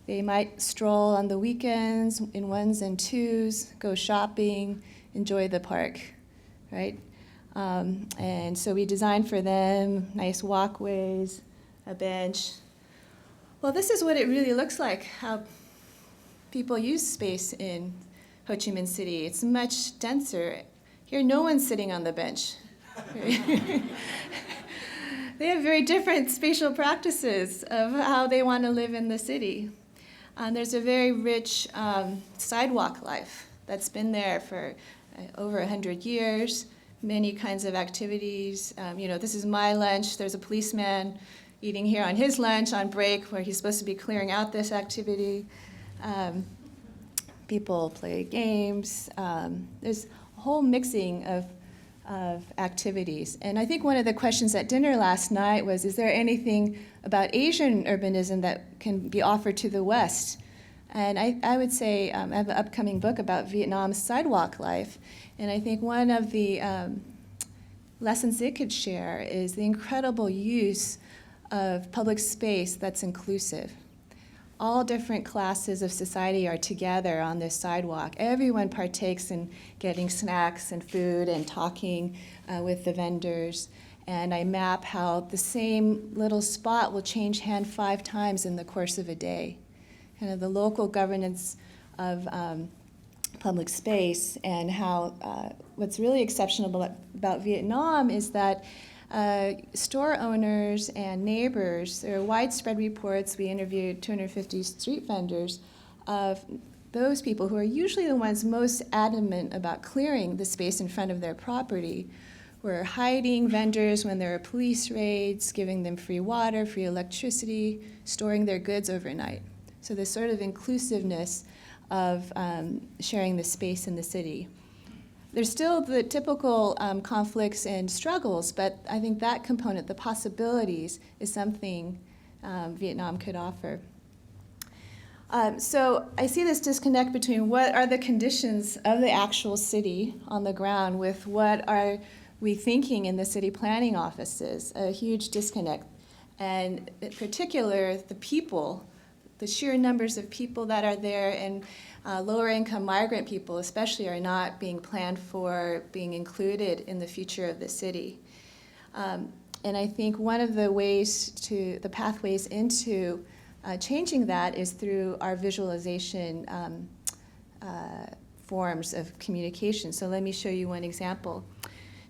They might stroll on the weekends in ones and twos, go shopping, enjoy the park, right? And so we design for them nice walkways, a bench. Well, this is what it really looks like, how people use space in Ho Chi Minh City. It's much denser. Here, no one's sitting on the bench. They have very different spatial practices of how they want to live in the city. There's a very rich sidewalk life that's been there for over 100 years, many kinds of activities. This is my lunch. There's a policeman eating here on his lunch on break where he's supposed to be clearing out this activity. People play games. There's a whole mixing of activities. And I think one of the questions at dinner last night was, is there anything about Asian urbanism that can be offered to the West? And I would say I have an upcoming book about Vietnam's sidewalk life. And I think one of the lessons it could share is the incredible use of public space that's inclusive. All different classes of society are together on this sidewalk. Everyone partakes in getting snacks and food and talking with the vendors. And I map how the same little spot will change hand 5 times in the course of a day. Kind of the local governance of public space, and how what's really exceptional about Vietnam is that store owners and neighbors, there are widespread reports, we interviewed 250 street vendors, of those people who are usually the ones most adamant about clearing the space in front of their property, were hiding vendors when there are police raids, giving them free water, free electricity, storing their goods overnight. So this sort of inclusiveness of sharing the space in the city. There's still the typical conflicts and struggles, but I think that component, the possibilities, is something Vietnam could offer. So I see this disconnect between what are the conditions of the actual city on the ground with what are we thinking in the city planning offices, a huge disconnect. And in particular, the people, the sheer numbers of people that are there, and lower income migrant people especially are not being planned for, being included in the future of the city. And I think one of the pathways into changing that is through our visualization forms of communication. So let me show you one example.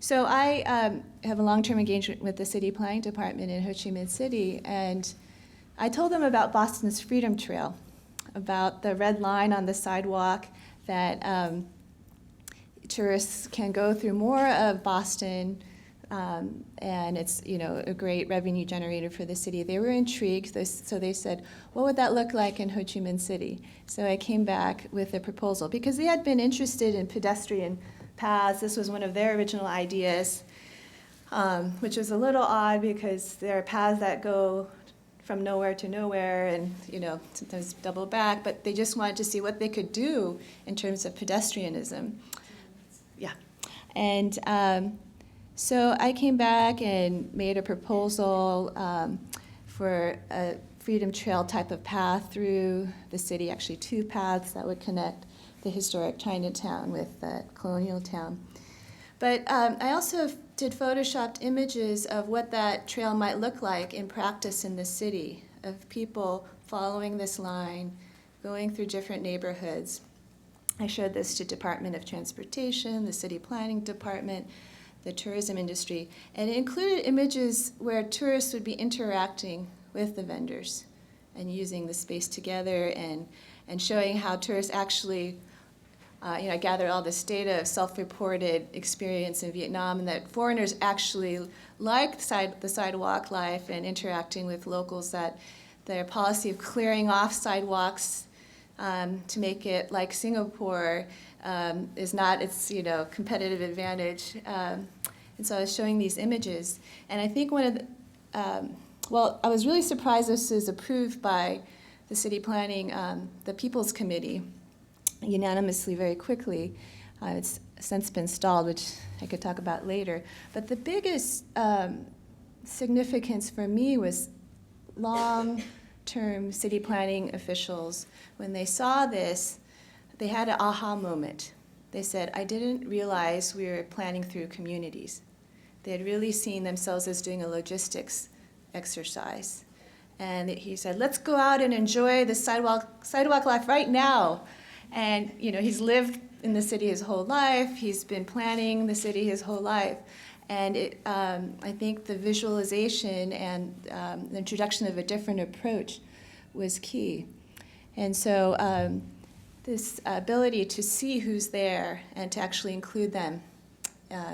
So I have a long-term engagement with the city planning department in Ho Chi Minh City, and I told them about Boston's Freedom Trail, about the red line on the sidewalk that tourists can go through more of Boston, and it's a great revenue generator for the city. They were intrigued, so they said, what would that look like in Ho Chi Minh City? So I came back with a proposal, because they had been interested in pedestrian paths. This was one of their original ideas. which was a little odd because there are paths that go from nowhere to nowhere and, sometimes double back, but they just wanted to see what they could do in terms of pedestrianism. Yeah. And so I came back and made a proposal for a Freedom Trail type of path through the city, actually 2 paths that would connect the historic Chinatown with the colonial town. But I also did photoshopped images of what that trail might look like in practice in the city, of people following this line, going through different neighborhoods. I showed this to Department of Transportation, the City Planning Department, the tourism industry, and it included images where tourists would be interacting with the vendors and using the space together and showing how tourists actually, I gathered all this data of self-reported experience in Vietnam and that foreigners actually liked the sidewalk life and interacting with locals, that their policy of clearing off sidewalks to make it like Singapore is not its competitive advantage. And so I was showing these images. And I think one of the, I was really surprised this was approved by the city planning, the People's Committee, unanimously very quickly. It's since been stalled, which I could talk about later. But the biggest significance for me was long-term city planning officials. When they saw this, they had an aha moment. They said, I didn't realize we were planning through communities. They had really seen themselves as doing a logistics exercise. And he said, let's go out and enjoy the sidewalk life right now. And he's lived in the city his whole life. He's been planning the city his whole life. And I think the visualization and the introduction of a different approach was key. And so this ability to see who's there and to actually include them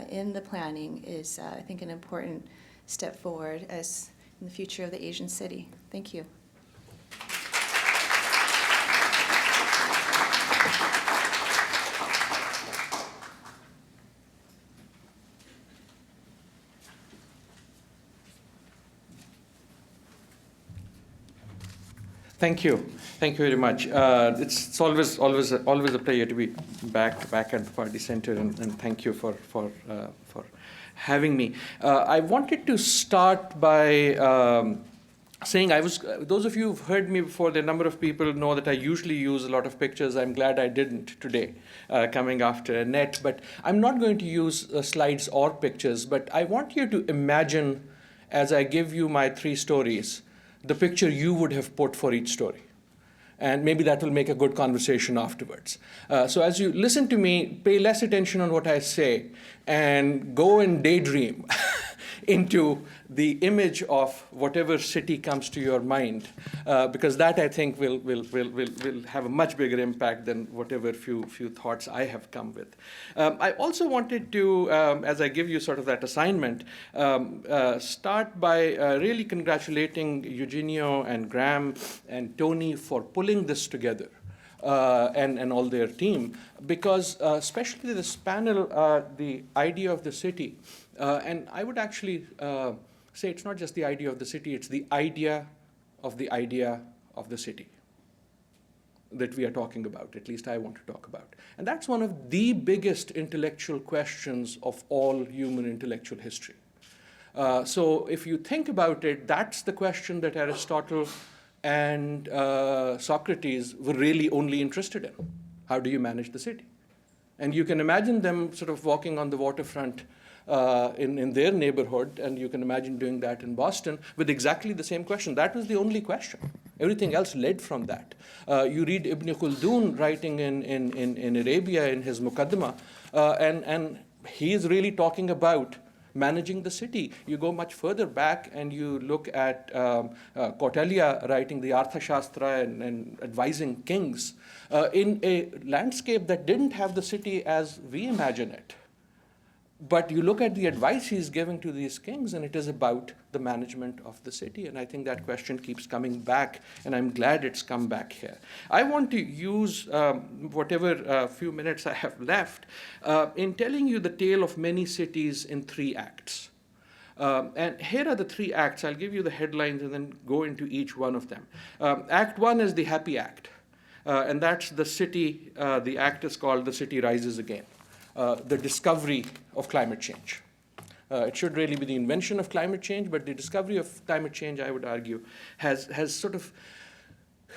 in the planning is, I think, an important step forward as in the future of the Asian city. Thank you. Thank you. Thank you very much. It's always a pleasure to be back at the Pardee Center, and thank you for having me. I wanted to start by saying those of you who've heard me before, the number of people know that I usually use a lot of pictures. I'm glad I didn't today, coming after Annette. But I'm not going to use slides or pictures, but I want you to imagine, as I give you my 3 stories, the picture you would have put for each story. And maybe that will make a good conversation afterwards. So as you listen to me, pay less attention on what I say and go and daydream into the image of whatever city comes to your mind, because that, I think, will have a much bigger impact than whatever few thoughts I have come with. I also wanted to, as I give you sort of that assignment, start by really congratulating Eugenio and Graham and Tony for pulling this together. And all their team, because especially this panel, the idea of the city, and I would actually say it's not just the idea of the city, it's the idea of the city that we are talking about, at least I want to talk about. And that's one of the biggest intellectual questions of all human intellectual history. So if you think about it, that's the question that Aristotle and Socrates were really only interested in. How do you manage the city? And you can imagine them sort of walking on the waterfront in their neighborhood, and you can imagine doing that in Boston with exactly the same question. That was the only question. Everything else led from that. You read Ibn Khaldun writing in Arabia in his Muqaddimah, and he is really talking about managing the city. You go much further back and you look at Kautilya writing the Arthashastra and advising kings in a landscape that didn't have the city as we imagine it. But you look at the advice he's giving to these kings, and it is about the management of the city. And I think that question keeps coming back, and I'm glad it's come back here. I want to use whatever few minutes I have left in telling you the tale of many cities in 3 acts. And here are the 3 acts. I'll give you the headlines and then go into each one of them. Act 1 is the Happy Act. And that's the city, the act is called The City Rises Again, the discovery of climate change. It should really be the invention of climate change, but the discovery of climate change, I would argue, has sort of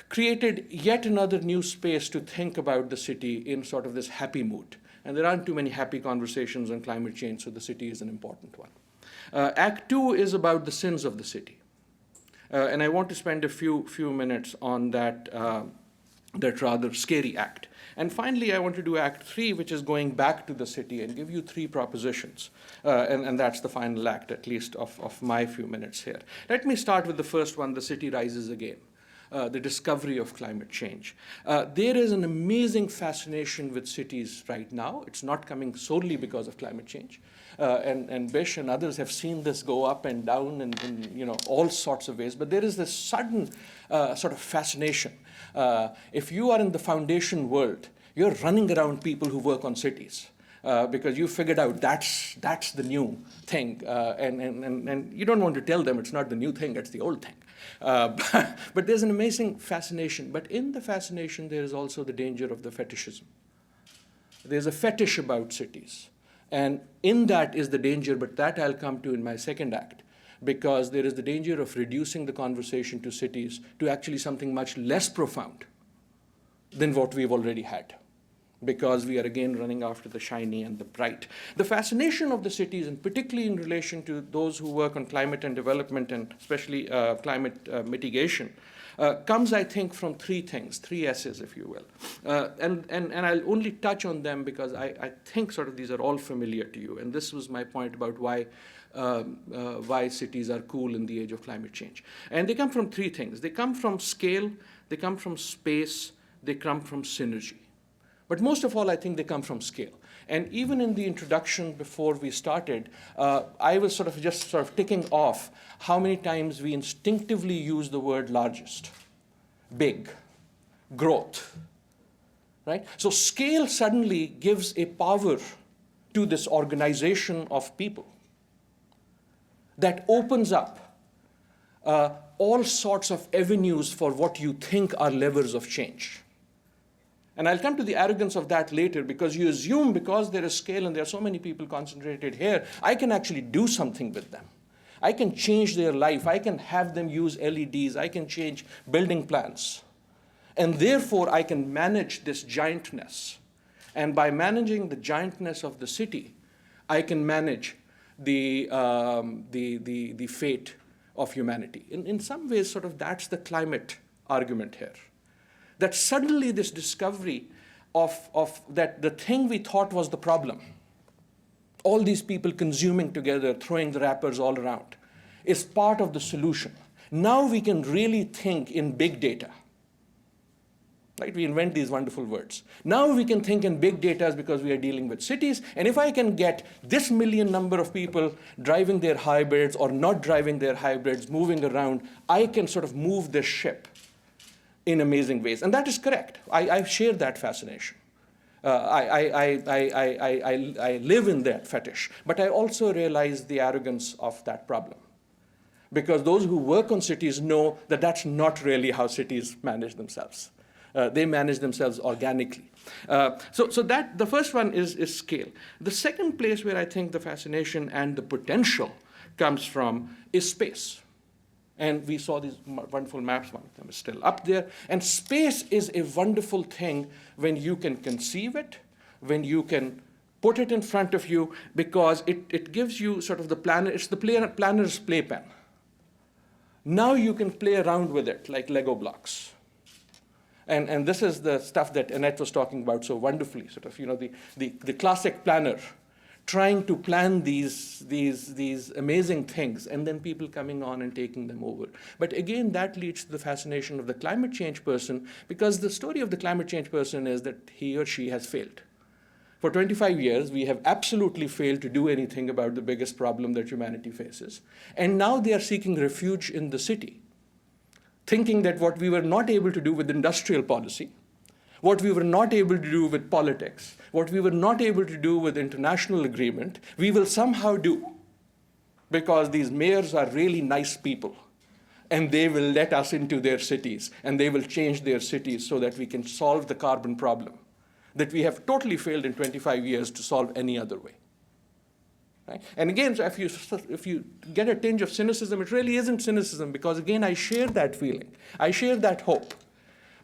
created yet another new space to think about the city in sort of this happy mood. And there aren't too many happy conversations on climate change, so the city is an important one. Act 2 is about the sins of the city. And I want to spend a few minutes on that rather scary act. And finally, I want to do Act 3, which is going back to the city and give you 3 propositions. And that's the final act, at least, of my few minutes here. Let me start with the first one, The City Rises Again, the discovery of climate change. There is an amazing fascination with cities right now. It's not coming solely because of climate change. And Bish and others have seen this go up and down in all sorts of ways. But there is this sudden sort of fascination. If you are in the foundation world, you're running around people who work on cities. Because you figured out that's the new thing. And you don't want to tell them it's not the new thing, it's the old thing. But there's an amazing fascination. But in the fascination, there is also the danger of the fetishism. There's a fetish about cities. And in that is the danger, but that I'll come to in my second act, because there is the danger of reducing the conversation to cities to actually something much less profound than what we've already had, because we are again running after the shiny and the bright. The fascination of the cities, and particularly in relation to those who work on climate and development, and especially climate mitigation, comes, I think, from 3 things, 3 S's, if you will. And I'll only touch on them because I think sort of these are all familiar to you. And this was my point about why cities are cool in the age of climate change. And they come from 3 things. They come from scale, they come from space, they come from synergy. But most of all, I think they come from scale. And even in the introduction before we started, I was just ticking off how many times we instinctively use the word largest, big, growth, right? So scale suddenly gives a power to this organization of people that opens up all sorts of avenues for what you think are levers of change. And I'll come to the arrogance of that later, because you assume because there is scale and there are so many people concentrated here, I can actually do something with them. I can change their life. I can have them use LEDs. I can change building plans. And therefore, I can manage this giantness. And by managing the giantness of the city, I can manage the fate of humanity. In some ways, sort of that's the climate argument here. That suddenly this discovery of that the thing we thought was the problem, all these people consuming together, throwing the wrappers all around, is part of the solution. Now we can really think in big data. Right? We invent these wonderful words. Now we can think in big data because we are dealing with cities. And if I can get this million number of people driving their hybrids or not driving their hybrids, moving around, I can sort of move this ship in amazing ways. And that is correct. I share that fascination. I live in that fetish. But I also realize the arrogance of that problem. Because those who work on cities know that that's not really how cities manage themselves. They manage themselves organically. So that the first one is scale. The second place where I think the fascination and the potential comes from is space. And we saw these wonderful maps, one of them is still up there. And space is a wonderful thing when you can conceive it, when you can put it in front of you, because it gives you sort of the planner, it's the planner's playpen. Now you can play around with it like Lego blocks. And this is the stuff that Annette was talking about so wonderfully, sort of, the classic planner, trying to plan these amazing things, and then people coming on and taking them over. But again, that leads to the fascination of the climate change person, because the story of the climate change person is that he or she has failed. For 25 years, we have absolutely failed to do anything about the biggest problem that humanity faces. And now they are seeking refuge in the city, thinking that what we were not able to do with industrial policy, what we were not able to do with politics, what we were not able to do with international agreement, we will somehow do because these mayors are really nice people, and they will let us into their cities, and they will change their cities so that we can solve the carbon problem that we have totally failed in 25 years to solve any other way. Right? And again, so if you get a tinge of cynicism, it really isn't cynicism, because again, I share that feeling. I share that hope.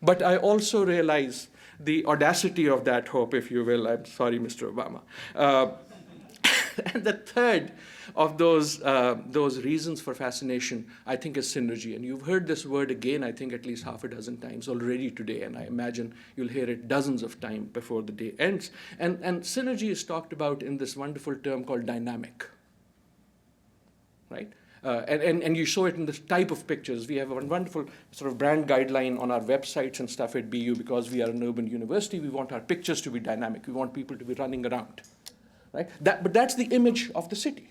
But I also realize the audacity of that hope, if you will. I'm sorry, Mr. Obama. And the third of those reasons for fascination, I think, is synergy. And you've heard this word again, I think, at least half a dozen times already today, and I imagine you'll hear it dozens of times before the day ends. And synergy is talked about in this wonderful term called dynamic, right? And you show it in the type of pictures. We have a wonderful sort of brand guideline on our websites and stuff at BU, because we are an urban university. We want our pictures to be dynamic. We want people to be running around. Right? But that's the image of the city.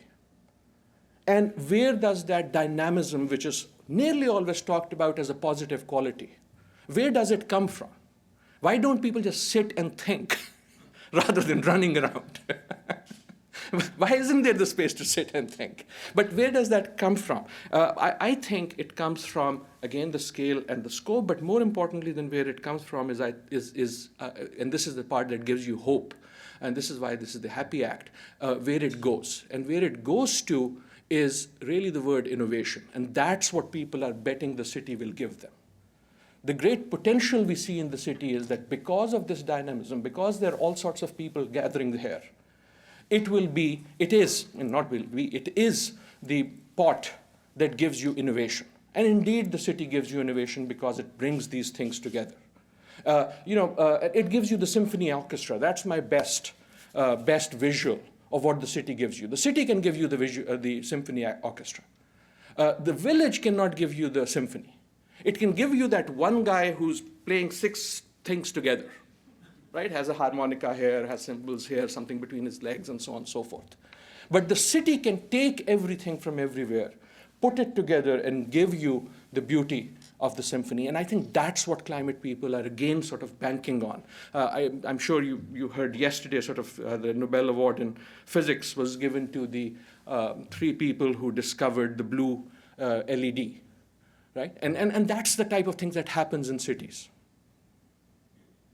And where does that dynamism, which is nearly always talked about as a positive quality, where does it come from? Why don't people just sit and think rather than running around? Why isn't there the space to sit and think? But where does that come from? I think it comes from, again, the scale and the scope, but more importantly than where it comes from and this is the part that gives you hope, and this is why this is the happy act, where it goes. And where it goes to is really the word innovation. And that's what people are betting the city will give them. The great potential we see in the city is that because of this dynamism, because there are all sorts of people gathering here, it is the pot that gives you innovation. And indeed, the city gives you innovation because it brings these things together. It gives you the symphony orchestra. That's my best visual of what the city gives you. The city can give you the symphony orchestra. The village cannot give you the symphony. It can give you that one guy who's playing 6 things together, right? Has a harmonica here, has cymbals here, something between his legs, and so on and so forth. But the city can take everything from everywhere, put it together, and give you the beauty of the symphony. And I think that's what climate people are again sort of banking on. I'm sure you heard yesterday sort of the Nobel Award in physics was given to the 3 people who discovered the blue LED, right? And that's the type of thing that happens in cities,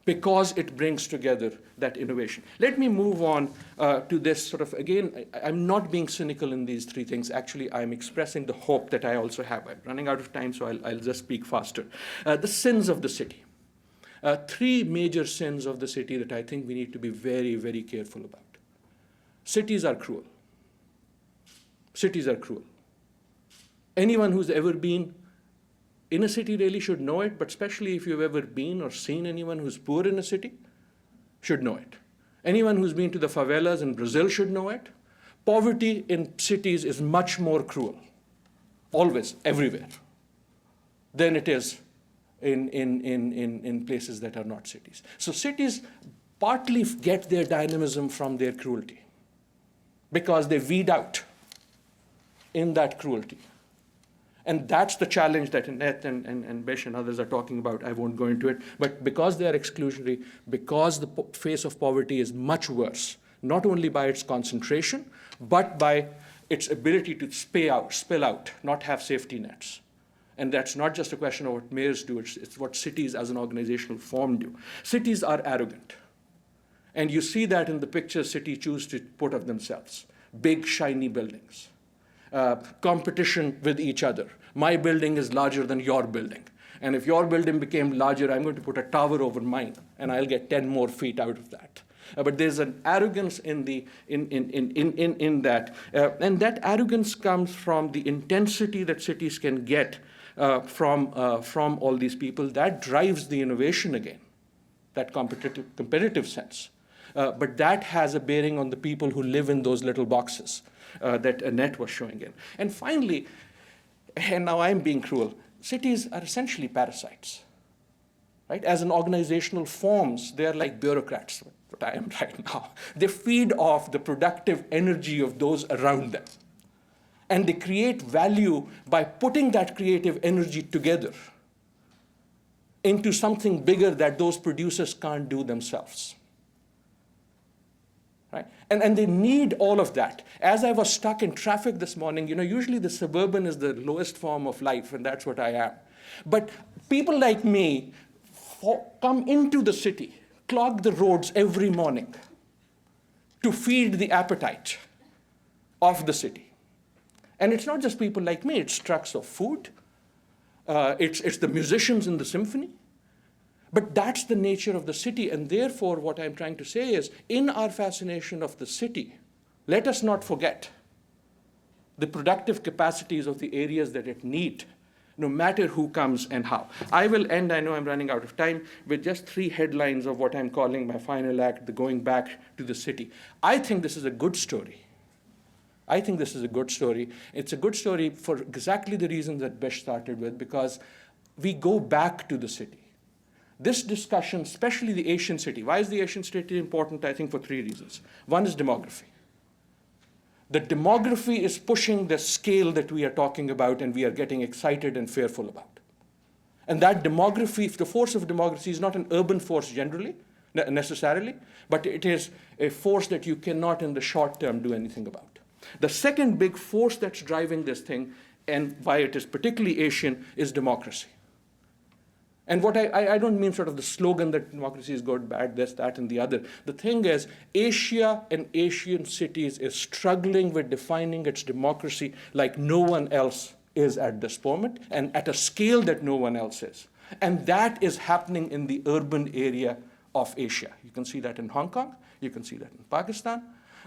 because it brings together that innovation. Let me move on to this sort of, again, I'm not being cynical in these 3 things. Actually, I'm expressing the hope that I also have. I'm running out of time, so I'll just speak faster. The sins of the city. 3 major sins of the city that I think we need to be very, very careful about. Cities are cruel. Cities are cruel. Anyone who's ever been in a city really should know it, but especially if you've ever been or seen anyone who's poor in a city, should know it. Anyone who's been to the favelas in Brazil should know it. Poverty in cities is much more cruel, always, everywhere, than it is in places that are not cities. So cities partly get their dynamism from their cruelty, because they weed out in that cruelty. And that's the challenge that Annette and Bish and others are talking about. I won't go into it. But because they are exclusionary, because the face of poverty is much worse, not only by its concentration, but by its ability to spill out, not have safety nets. And that's not just a question of what mayors do, it's what cities as an organizational form do. Cities are arrogant. And you see that in the pictures cities choose to put of themselves. Big, shiny buildings. Competition with each other. My building is larger than your building. And if your building became larger, I'm going to put a tower over mine, and I'll get 10 more feet out of that. But there's an arrogance in that. And that arrogance comes from the intensity that cities can get from all these people. That drives the innovation again, that competitive sense. But that has a bearing on the people who live in those little boxes that Annette was showing in. And finally, and now I'm being cruel, cities are essentially parasites. Right? As an organizational forms, they're like bureaucrats, what I am right now. They feed off the productive energy of those around them. And they create value by putting that creative energy together into something bigger that those producers can't do themselves. right? And they need all of that. As I was stuck in traffic this morning, usually the suburban is the lowest form of life, and that's what I am. But people like me come into the city, clog the roads every morning to feed the appetite of the city. And it's not just people like me, it's trucks of food, it's the musicians in the symphony. But that's the nature of the city, and therefore what I'm trying to say is, in our fascination of the city, let us not forget the productive capacities of the areas that it needs, no matter who comes and how. I will end, I know I'm running out of time, with just 3 headlines of what I'm calling my final act, the going back to the city. I think this is a good story. I think this is a good story. It's a good story for exactly the reasons that Bish started with, because we go back to the city. This discussion, especially the Asian city, why is the Asian city important? I think for 3 reasons. One is demography. The demography is pushing the scale that we are talking about and we are getting excited and fearful about. And that demography, the force of demography is not an urban force generally, necessarily, but it is a force that you cannot in the short term do anything about. The second big force that's driving this thing, and why it is particularly Asian, is democracy. And what I don't mean sort of the slogan that democracy is good, bad, this, that, and the other. The thing is, Asia and Asian cities is struggling with defining its democracy like no one else is at this moment, and at a scale that no one else is. And that is happening in the urban area of Asia. You can see that in Hong Kong, you can see that in Pakistan,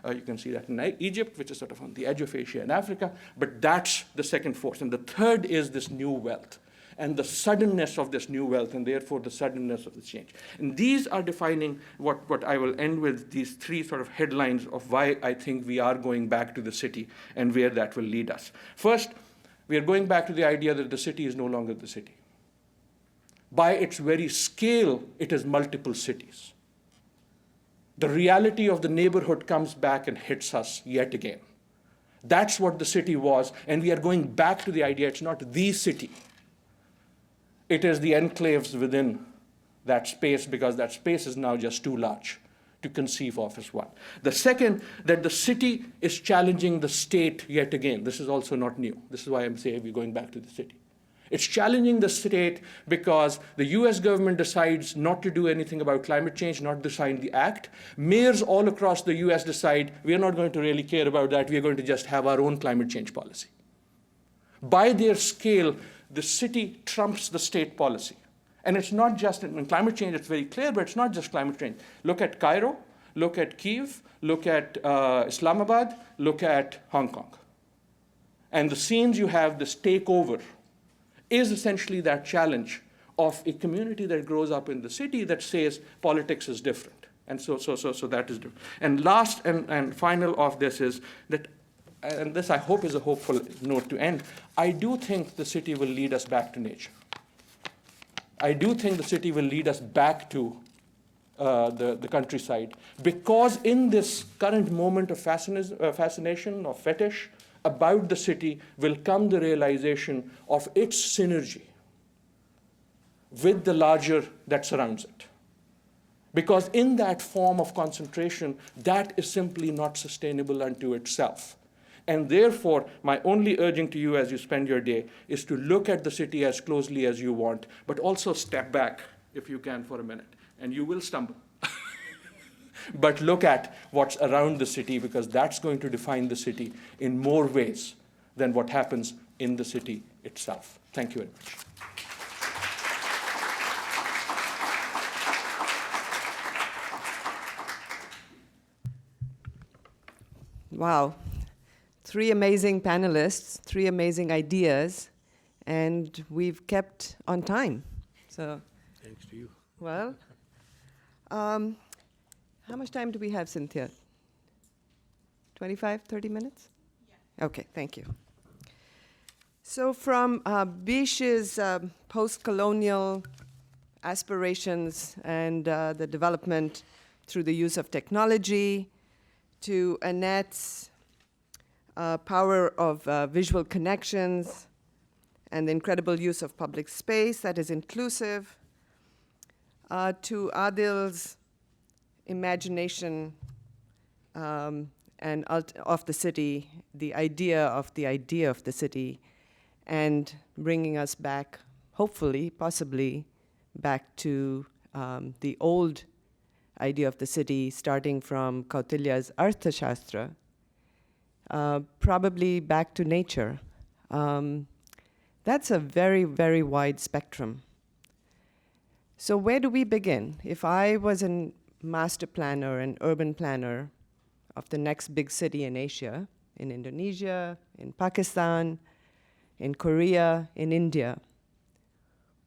you can see that in Egypt, which is sort of on the edge of Asia and Africa, but that's the second force. And the third is this new wealth, and the suddenness of this new wealth, and therefore the suddenness of the change. And these are defining what I will end with, these 3 sort of headlines of why I think we are going back to the city and where that will lead us. First, we are going back to the idea that the city is no longer the city. By its very scale, it is multiple cities. The reality of the neighborhood comes back and hits us yet again. That's what the city was, and we are going back to the idea it's not the city. It is the enclaves within that space, because that space is now just too large to conceive of as one. The second, that the city is challenging the state yet again. This is also not new. This is why I'm saying we're going back to the city. It's challenging the state because the US government decides not to do anything about climate change, not to sign the act. Mayors all across the US decide we're not going to really care about that. We're going to just have our own climate change policy. By their scale, the city trumps the state policy. And it's not just in climate change, it's very clear, but it's not just climate change. Look at Cairo, look at Kyiv, look at Islamabad, look at Hong Kong. And the scenes you have, this takeover, is essentially that challenge of a community that grows up in the city that says politics is different. And so that is different. And last and final of this is that, and this I hope is a hopeful note to end, I do think the city will lead us back to nature. I do think the city will lead us back to the countryside, because in this current moment of fascination, or fetish, about the city will come the realization of its synergy with the larger that surrounds it. Because in that form of concentration, that is simply not sustainable unto itself. And therefore, my only urging to you as you spend your day is to look at the city as closely as you want, but also step back, if you can, for a minute. And you will stumble. But look at what's around the city, because that's going to define the city in more ways than what happens in the city itself. Thank you very much. Wow. 3 amazing panelists, 3 amazing ideas, and we've kept on time. So, Thanks to you. well, how much time do we have, Cynthia? 25, 30 minutes? Yeah. Okay, thank you. So from Bish's post-colonial aspirations and the development through the use of technology, to Annette's power of visual connections and the incredible use of public space that is inclusive, to Adil's imagination and of the city, the idea of the city, and bringing us back, hopefully, possibly, back to the old idea of the city, starting from Kautilya's Arthashastra, probably back to nature. That's a very, very wide spectrum. So where do we begin? If I was a master planner, an urban planner of the next big city in Asia, in Indonesia, in Pakistan, in Korea, in India,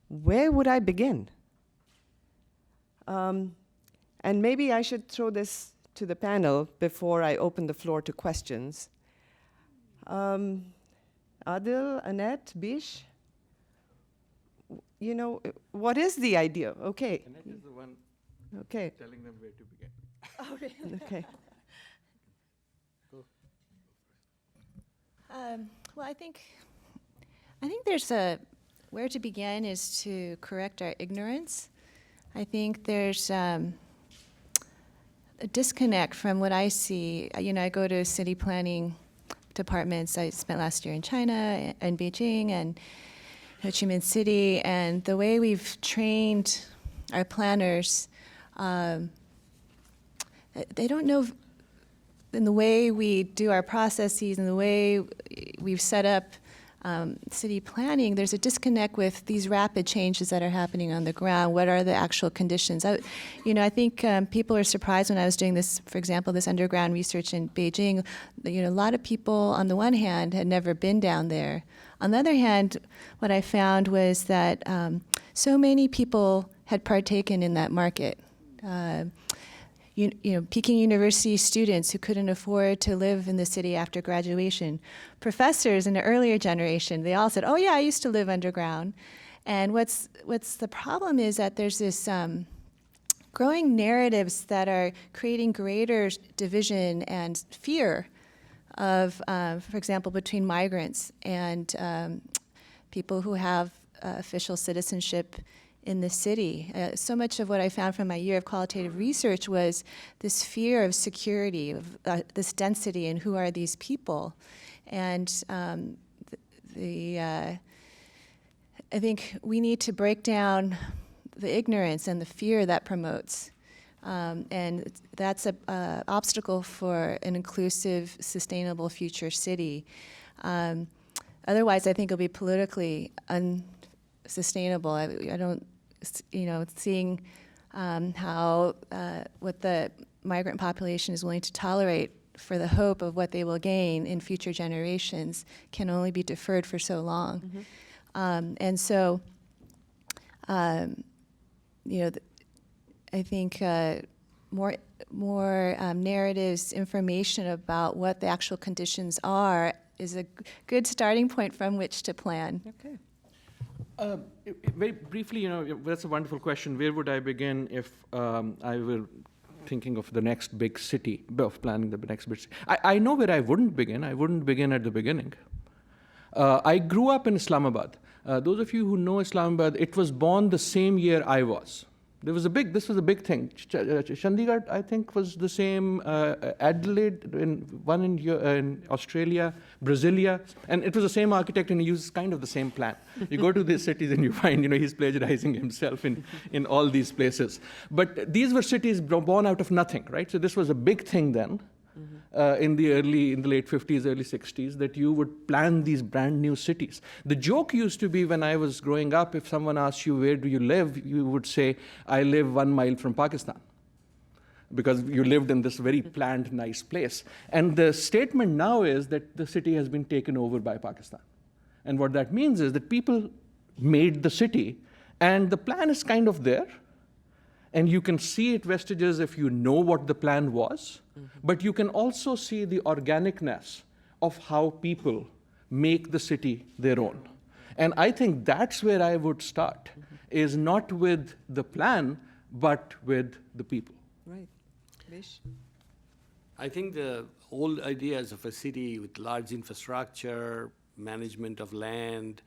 where would I begin? And maybe I should throw this to the panel before I open the floor to questions. Adil, Annette, Bish, you know, what is the idea? Okay. Annette is the one Okay. telling them where to begin. Okay. Well, I think there's where to begin is to correct our ignorance. I think there's a disconnect from what I see. You know, I go to city planning departments. I spent last year in China and Beijing and Ho Chi Minh City, and the way we've trained our planners, they don't know in the way we do our processes and the way we've set up city planning, there's a disconnect with these rapid changes that are happening on the ground. What are the actual conditions? I think people are surprised when I was doing this, for example, this underground research in Beijing. You know, a lot of people, on the one hand, had never been down there. On the other hand, what I found was that so many people had partaken in that market. Peking University students who couldn't afford to live in the city after graduation. Professors in the earlier generation, they all said, oh yeah, I used to live underground. And what's the problem is that there's this growing narratives that are creating greater division and fear of, for example, between migrants and people who have official citizenship in the city. So much of what I found from my year of qualitative research was this fear of security, of this density, and who are these people? And I think we need to break down the ignorance and the fear that promotes. And that's an obstacle for an inclusive, sustainable future city. Otherwise, I think it'll be politically unsustainable. I don't, seeing how what the migrant population is willing to tolerate for the hope of what they will gain in future generations can only be deferred for so long. Mm-hmm. And so, I think more narratives, information about what the actual conditions are is a good starting point from which to plan. Okay. Very briefly, that's a wonderful question. Where would I begin if I were thinking of the next big city, of planning the next big city? I know where I wouldn't begin. I wouldn't begin at the beginning. I grew up in Islamabad. Those of you who know Islamabad, it was born the same year I was. This was a big thing. Chandigarh, I think, was the same. Adelaide, one in Australia, Brasilia, and it was the same architect, and he used kind of the same plan. You go to these cities and you find, he's plagiarizing himself in all these places. But these were cities born out of nothing, right? So this was a big thing then. In the late 50s, early 60s, that you would plan these brand new cities. The joke used to be when I was growing up, if someone asked you, where do you live? You would say, I live 1 mile from Pakistan, because you lived in this very planned, nice place. And the statement now is that the city has been taken over by Pakistan. And what that means is that people made the city, and the plan is kind of there. And you can see it vestiges if you know what the plan was, but you can also see the organicness of how people make the city their own. And I think that's where I would start, is not with the plan, but with the people. Right. Bish? I think the old ideas of a city with large infrastructure, management of land,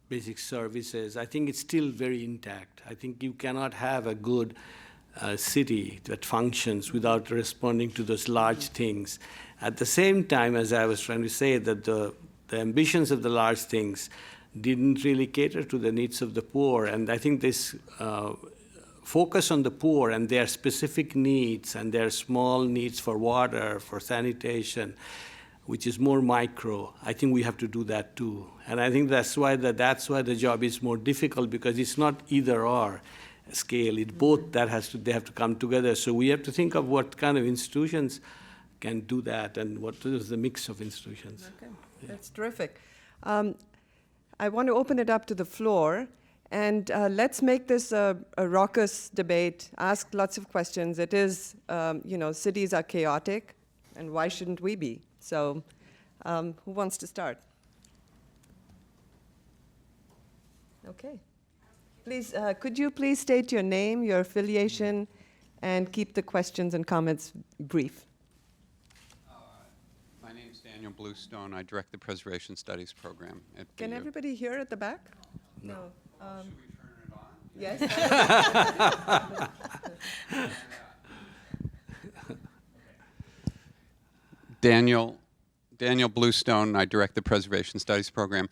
basic services, I think it's still very intact. I think you cannot have a good city that functions without responding to those large things. At the same time, as I was trying to say, that the ambitions of the large things didn't really cater to the needs of the poor. And I think this focus on the poor and their specific needs and their small needs for water, for sanitation, which is more micro, I think we have to do that too. And I think that's why the job is more difficult, because it's not either or scale. It both they have to come together. So we have to think of what kind of institutions can do that, and what is the mix of institutions. Okay, that's terrific. I want to open it up to the floor, and let's make this a raucous debate. Ask lots of questions. It is, cities are chaotic, and why shouldn't we be? So, who wants to start? Okay. Please, could you please state your name, your affiliation, and keep the questions and comments brief? My name is Daniel Bluestone. I direct the Preservation Studies program at BU. Can everybody hear at the back? No. Should we turn it on? Yes. Daniel Bluestone. I direct the Preservation Studies program.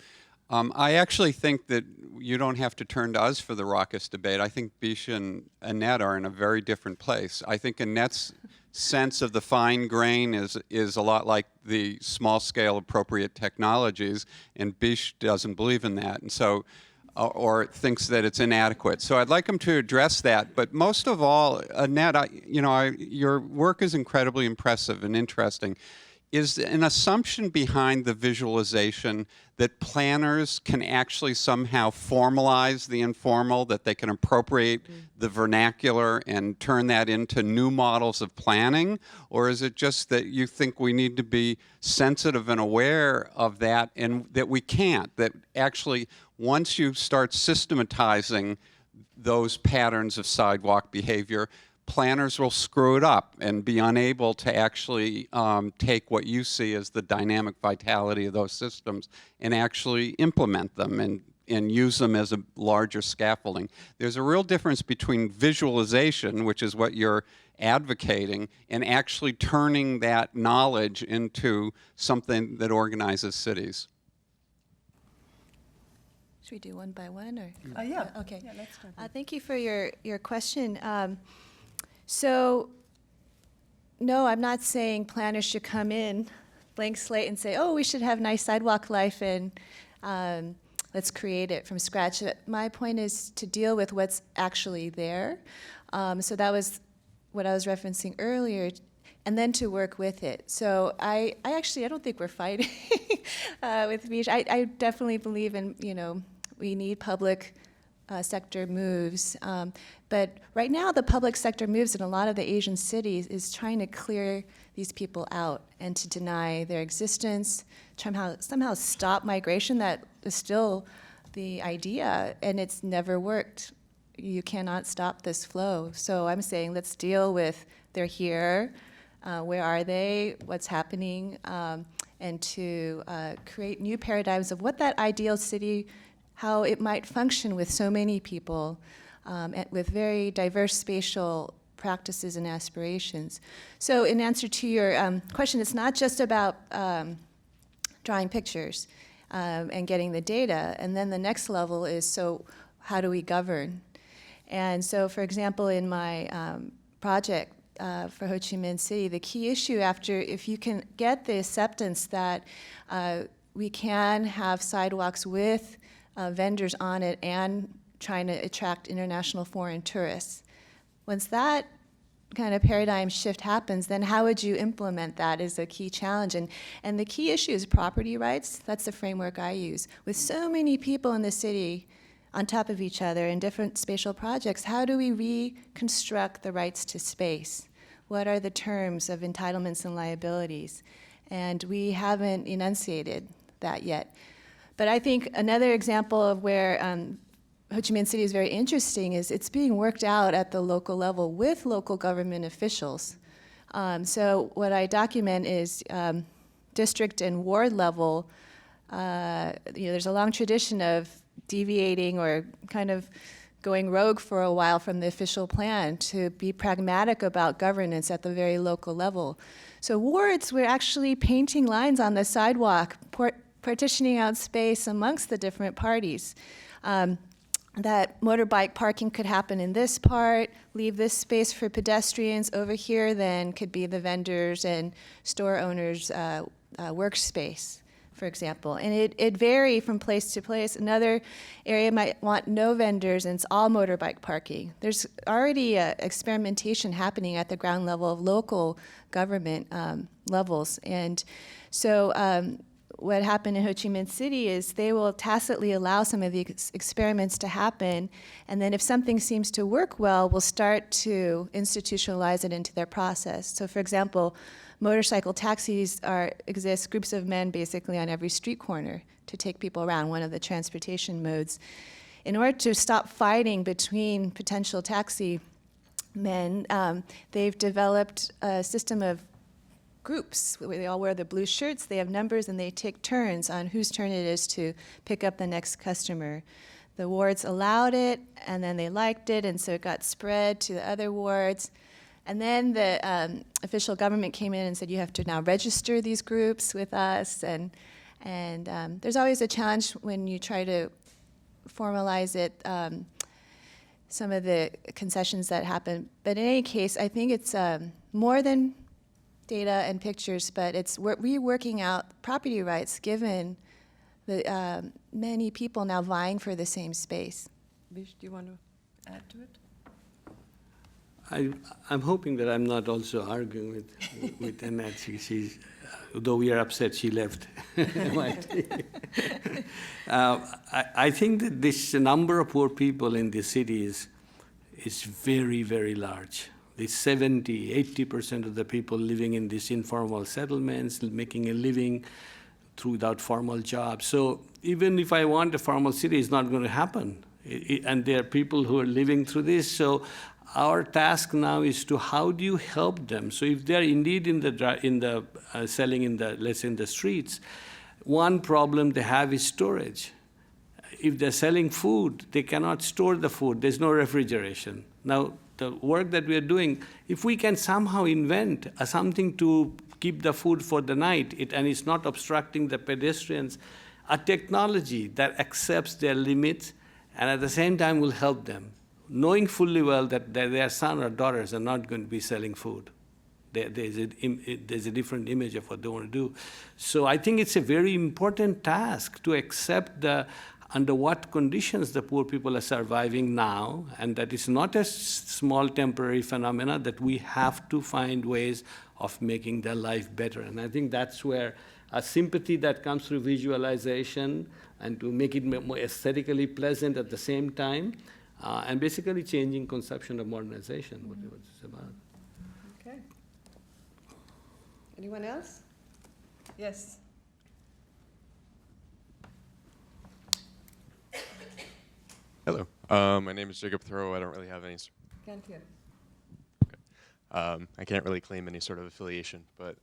I actually think that you don't have to turn to us for the raucous debate. I think Bish and Annette are in a very different place. I think Annette's sense of the fine grain is a lot like the small-scale appropriate technologies, and Bish doesn't believe in that, and so, or thinks that it's inadequate. So I'd like him to address that. But most of all, Annette, your work is incredibly impressive and interesting. Is an assumption behind the visualization that planners can actually somehow formalize the informal, that they can appropriate the vernacular and turn that into new models of planning? Or is it just that you think we need to be sensitive and aware of that, and that we can't, that actually once you start systematizing those patterns of sidewalk behavior, planners will screw it up and be unable to actually take what you see as the dynamic vitality of those systems and actually implement them and use them as a larger scaffolding. There's a real difference between visualization, which is what you're advocating, and actually turning that knowledge into something that organizes cities. Should we do one by one, or? Yeah. Okay. Yeah, let's start. Thank you for your question. So, no, I'm not saying planners should come in, blank slate, and say, oh, we should have nice sidewalk life, and let's create it from scratch. My point is to deal with what's actually there. So that was what I was referencing earlier, and then to work with it. So I don't think we're fighting with Bish. I definitely believe in, we need public sector moves. But right now, the public sector moves in a lot of the Asian cities is trying to clear these people out and to deny their existence, somehow stop migration. That is still the idea, and it's never worked. You cannot stop this flow. So I'm saying let's deal with they're here, where are they, what's happening, and to create new paradigms of what that ideal city, how it might function with so many people, with very diverse spatial practices and aspirations. So in answer to your question, it's not just about drawing pictures and getting the data, and then the next level is, so how do we govern? And so, for example, in my project for Ho Chi Minh City, the key issue if you can get the acceptance that we can have sidewalks with vendors on it and trying to attract international foreign tourists. Once that kind of paradigm shift happens, then how would you implement that is a key challenge. And the key issue is property rights. That's the framework I use. With so many people in the city on top of each other in different spatial projects, how do we reconstruct the rights to space? What are the terms of entitlements and liabilities? And we haven't enunciated that yet. But I think another example of where Ho Chi Minh City is very interesting is it's being worked out at the local level with local government officials. So what I document is district and ward level. There's a long tradition of deviating or kind of going rogue for a while from the official plan to be pragmatic about governance at the very local level. So wards, we're actually painting lines on the sidewalk, partitioning out space amongst the different parties. That motorbike parking could happen in this part, leave this space for pedestrians. Over here then could be the vendors and store owners' workspace, for example. And it vary from place to place. Another area might want no vendors and it's all motorbike parking. There's already experimentation happening at the ground level of local government levels. And so what happened in Ho Chi Minh City is they will tacitly allow some of the experiments to happen, and then if something seems to work well, we'll start to institutionalize it into their process. So for example, motorcycle taxis exist, groups of men basically on every street corner to take people around, one of the transportation modes. In order to stop fighting between potential taxi men, they've developed a system of groups. They all wear the blue shirts, they have numbers, and they take turns on whose turn it is to pick up the next customer. The wards allowed it, and then they liked it, and so it got spread to the other wards. And then the official government came in and said, you have to now register these groups with us, and there's always a challenge when you try to formalize it, some of the concessions that happen. But in any case, I think it's more than data and pictures, but it's reworking out property rights given the many people now vying for the same space. Bish, do you want to add to it? I'm hoping that I'm not also arguing with Annette. She's, though we are upset she left. I think that this number of poor people in the city is very, very large. The 80% of the people living in these informal settlements, making a living without formal jobs. So even if I want a formal city, it's not going to happen. And there are people who are living through this. So our task now is to how do you help them? So if they're indeed selling in the, let's say, in the streets, one problem they have is storage. If they're selling food, they cannot store the food. There's no refrigeration. Now, the work that we are doing, if we can somehow invent something to keep the food for the night, and it's not obstructing the pedestrians, a technology that accepts their limits and at the same time will help them, knowing fully well that their son or daughters are not going to be selling food. There's a different image of what they want to do. So I think it's a very important task to accept under what conditions the poor people are surviving now, and that is not a small temporary phenomena, that we have to find ways of making their life better. And I think that's where a sympathy that comes through visualization and to make it more aesthetically pleasant at the same time, and basically changing conception of modernization, what it's about. Okay. Anyone else? Yes. Hello, my name is Jacob Thoreau. I don't really have any. Can't hear. I can't really claim any sort of affiliation, but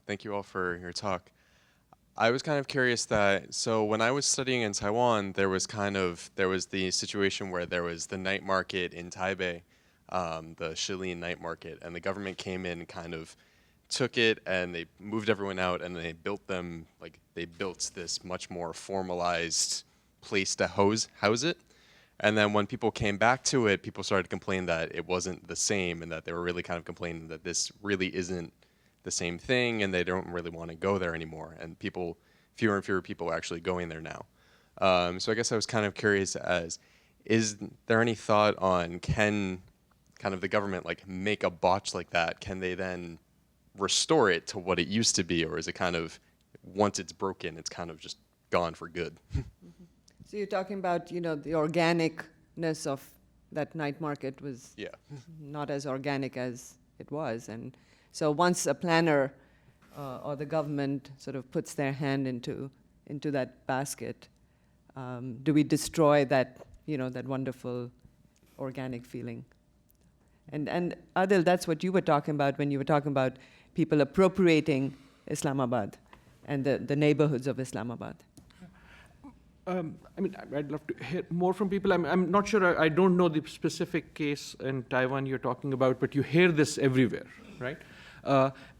thank you all for your talk. I was kind of curious so when I was studying in Taiwan, there was the situation where there was the night market in Taipei, the Shilin night market, and the government came in and kind of took it and they moved everyone out and they built this much more formalized place to house it. And then when people came back to it, people started to complain that it wasn't the same and that they were really kind of complaining that this really isn't the same thing and they don't really want to go there anymore. And fewer and fewer people are actually going there now. So I guess I was kind of curious is there any thought on can kind of the government make a botch like that? Can they then restore it to what it used to be? Or is it kind of, once it's broken, it's kind of just gone for good? So you're talking about, the organicness of that night market was not as organic as it was. And so once a planner or the government sort of puts their hand into that basket, do we destroy that, that wonderful organic feeling? And Adil, that's what you were talking about when you were talking about people appropriating Islamabad and the neighborhoods of Islamabad. I mean, I'd love to hear more from people. I'm not sure, I don't know the specific case in Taiwan you're talking about, but you hear this everywhere, right?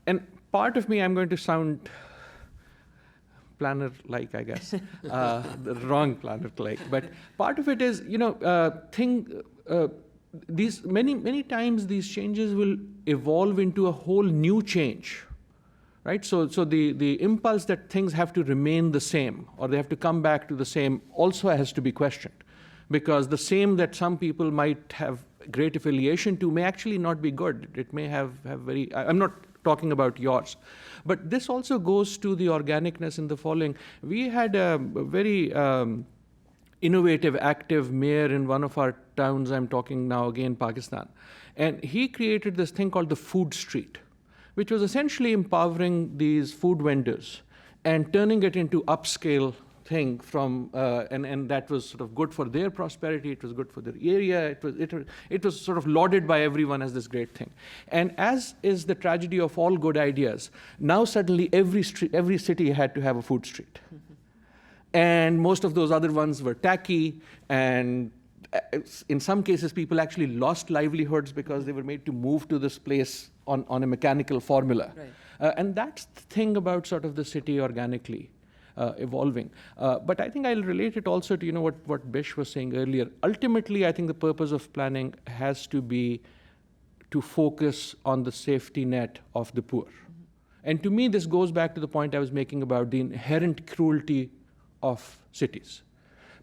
And part of me, I'm going to sound planner-like, I guess, the wrong planner-like. But part of it is, these many times these changes will evolve into a whole new change, right? So the impulse that things have to remain the same or they have to come back to the same also has to be questioned, because the same that some people might have great affiliation to may actually not be good. It may have very, I'm not talking about yours. But this also goes to the organicness in the following. We had a very innovative, active mayor in one of our towns, I'm talking now again, Pakistan. And he created this thing called the food street, which was essentially empowering these food vendors and turning it into upscale thing from, and that was sort of good for their prosperity, it was good for their area, it was sort of lauded by everyone as this great thing. And as is the tragedy of all good ideas, now suddenly every city had to have a food street. And most of those other ones were tacky, and in some cases people actually lost livelihoods because they were made to move to this place on a mechanical formula. Right. And that's the thing about sort of the city organically evolving. But I think I'll relate it also to what Bish was saying earlier. Ultimately, I think the purpose of planning has to be to focus on the safety net of the poor. Mm-hmm. And to me, this goes back to the point I was making about the inherent cruelty of cities.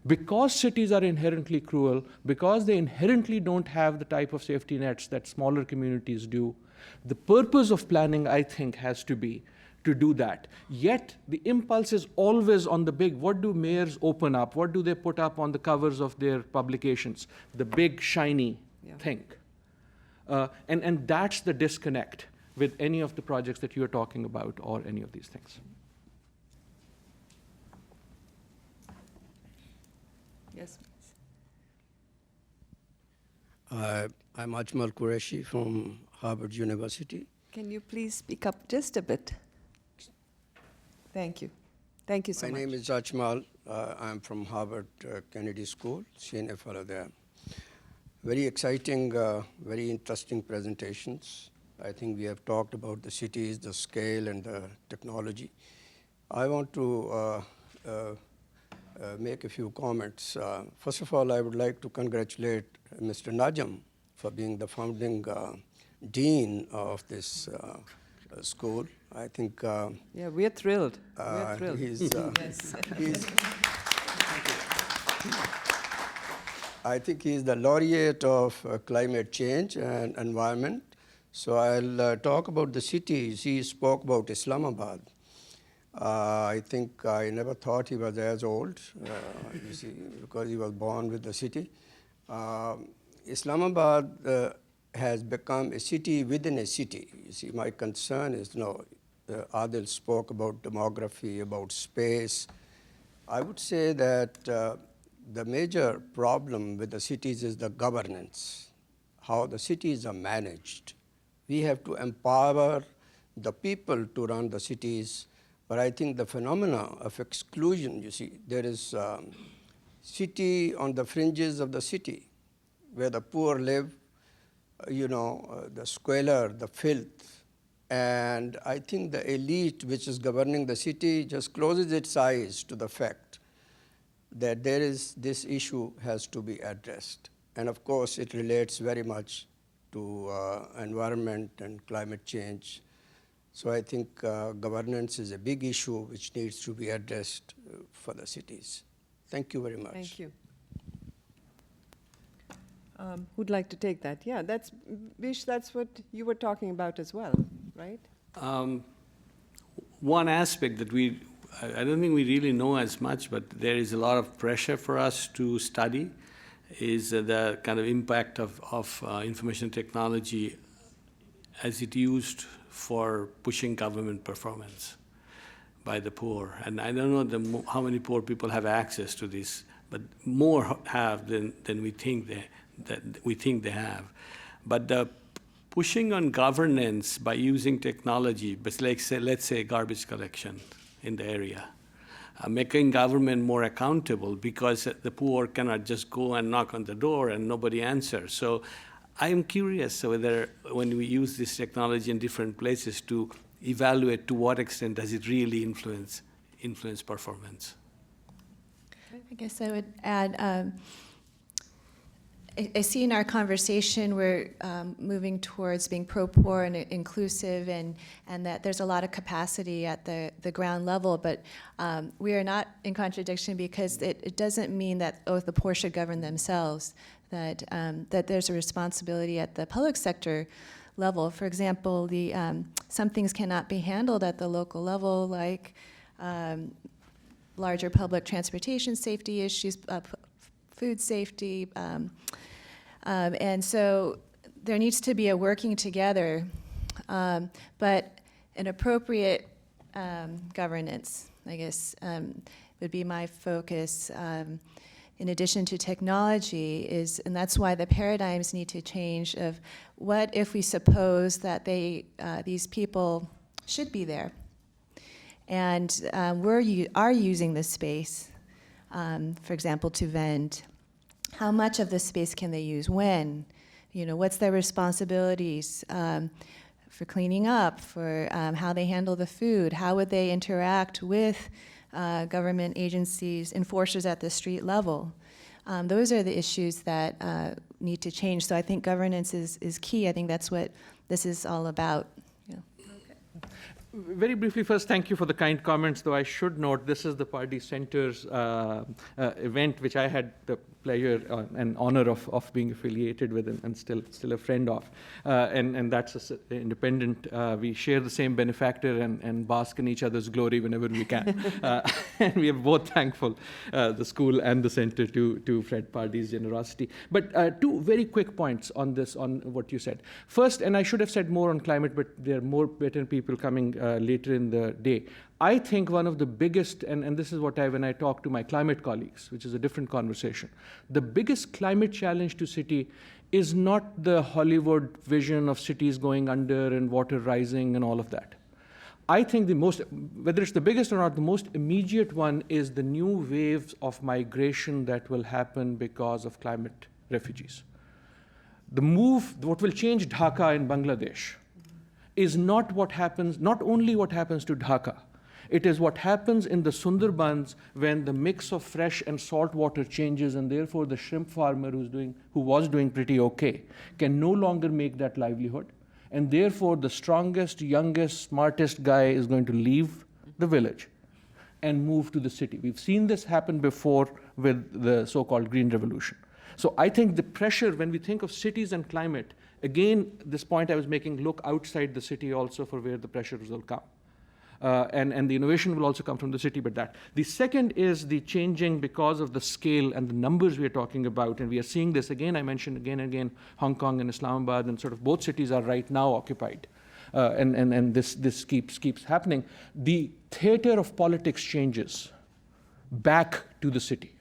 Because cities are inherently cruel, because they inherently don't have the type of safety nets that smaller communities do, the purpose of planning, I think, has to be to do that. Yet, the impulse is always on the big. What do mayors open up? What do they put up on the covers of their publications? The big, shiny thing. And that's the disconnect with any of the projects that you're talking about or any of these things. Yes. I'm Ajmal Qureshi from Harvard University. Can you please speak up just a bit? Thank you. Thank you so much. My name is Ajmal. I'm from Harvard Kennedy School, senior fellow there. Very exciting, very interesting presentations. I think we have talked about the cities, the scale, and the technology. I want to make a few comments. First of all, I would like to congratulate Mr. Najam for being the founding dean of this school. I think yeah, we're thrilled. We're thrilled. I think he's the laureate of climate change and environment. So I'll talk about the cities. He spoke about Islamabad. I think I never thought he was as old, you see, because he was born with the city. Islamabad has become a city within a city. You see, my concern is, Adil spoke about demography, about space. I would say that the major problem with the cities is the governance, how the cities are managed. We have to empower the people to run the cities. But I think the phenomena of exclusion, you see, there is city on the fringes of the city where the poor live, the squalor, the filth. And I think the elite which is governing the city just closes its eyes to the fact that this issue has to be addressed. And of course, it relates very much to environment and climate change. So I think governance is a big issue which needs to be addressed for the cities. Thank you very much. Thank you. Who'd like to take that? Yeah, Bish, that's what you were talking about as well, right? One aspect that I don't think we really know as much, but there is a lot of pressure for us to study, is the kind of impact of information technology as it used for pushing government performance by the poor. And I don't know how many poor people have access to this, but more have than we think they have. But the pushing on governance by using technology, but let's say garbage collection in the area, making government more accountable, because the poor cannot just go and knock on the door and nobody answers. So I am curious whether when we use this technology in different places to evaluate to what extent does it really influence performance. I guess I would add, I see in our conversation we're moving towards being pro-poor and inclusive, and that there's a lot of capacity at the ground level, but we are not in contradiction, because it doesn't mean that, the poor should govern themselves, that there's a responsibility at the public sector level. For example, some things cannot be handled at the local level, like larger public transportation safety issues, food safety, and so there needs to be a working together, but an appropriate governance, I guess, would be my focus. In addition to technology, and that's why the paradigms need to change of what if we suppose that these people should be there, and are using the space, for example, to vend. How much of the space can they use? When? What's their responsibilities for cleaning up, for how they handle the food? How would they interact with government agencies, enforcers at the street level? Those are the issues that need to change. So I think governance is key. I think that's what this is all about. Very briefly, first, thank you for the kind comments, though I should note this is the Pardee Center's event, which I had the pleasure and honor of being affiliated with and still a friend of. And that's independent. We share the same benefactor and bask in each other's glory whenever we can. And we are both thankful, the school and the center, to Fred Pardee's generosity. But two very quick points on what you said. First, and I should have said more on climate, but there are more better people coming later in the day. I think one of the biggest, and this is when I talk to my climate colleagues, which is a different conversation, the biggest climate challenge to city is not the Hollywood vision of cities going under and water rising and all of that. I think whether it's the biggest or not, the most immediate one is the new waves of migration that will happen because of climate refugees. What will change Dhaka in Bangladesh is not only what happens to Dhaka, it is what happens in the Sundarbans when the mix of fresh and salt water changes, and therefore the shrimp farmer who was doing pretty okay can no longer make that livelihood, and therefore the strongest, youngest, smartest guy is going to leave the village and move to the city. We've seen this happen before with the so-called Green Revolution. So I think the pressure, when we think of cities and climate, again, this point I was making, look outside the city also for where the pressures will come. And the innovation will also come from the city, but that. The second is the changing because of the scale and the numbers we are talking about, and we are seeing this again, I mentioned again and again, Hong Kong and Islamabad, and sort of both cities are right now occupied. And this keeps happening. The theater of politics changes back to the city.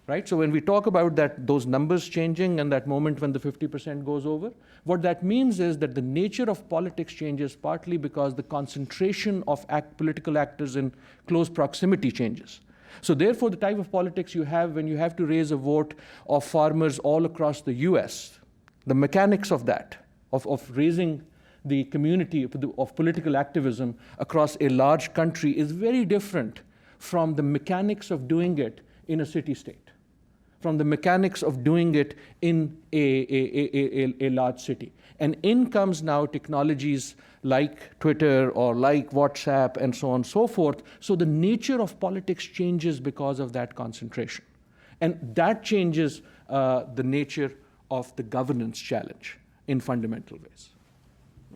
Right? So when we talk about those numbers changing and that moment when the 50% goes over, what that means is that the nature of politics changes partly because the concentration of political actors in close proximity changes. So therefore, the type of politics you have when you have to raise a vote of farmers all across the US, the mechanics of that, of raising the community of political activism across a large country is very different from the mechanics of doing it in a city-state, from the mechanics of doing it in a large city. And in comes now technologies like Twitter or like WhatsApp and so on and so forth. So the nature of politics changes because of that concentration. And that changes the nature of the governance challenge in fundamental ways.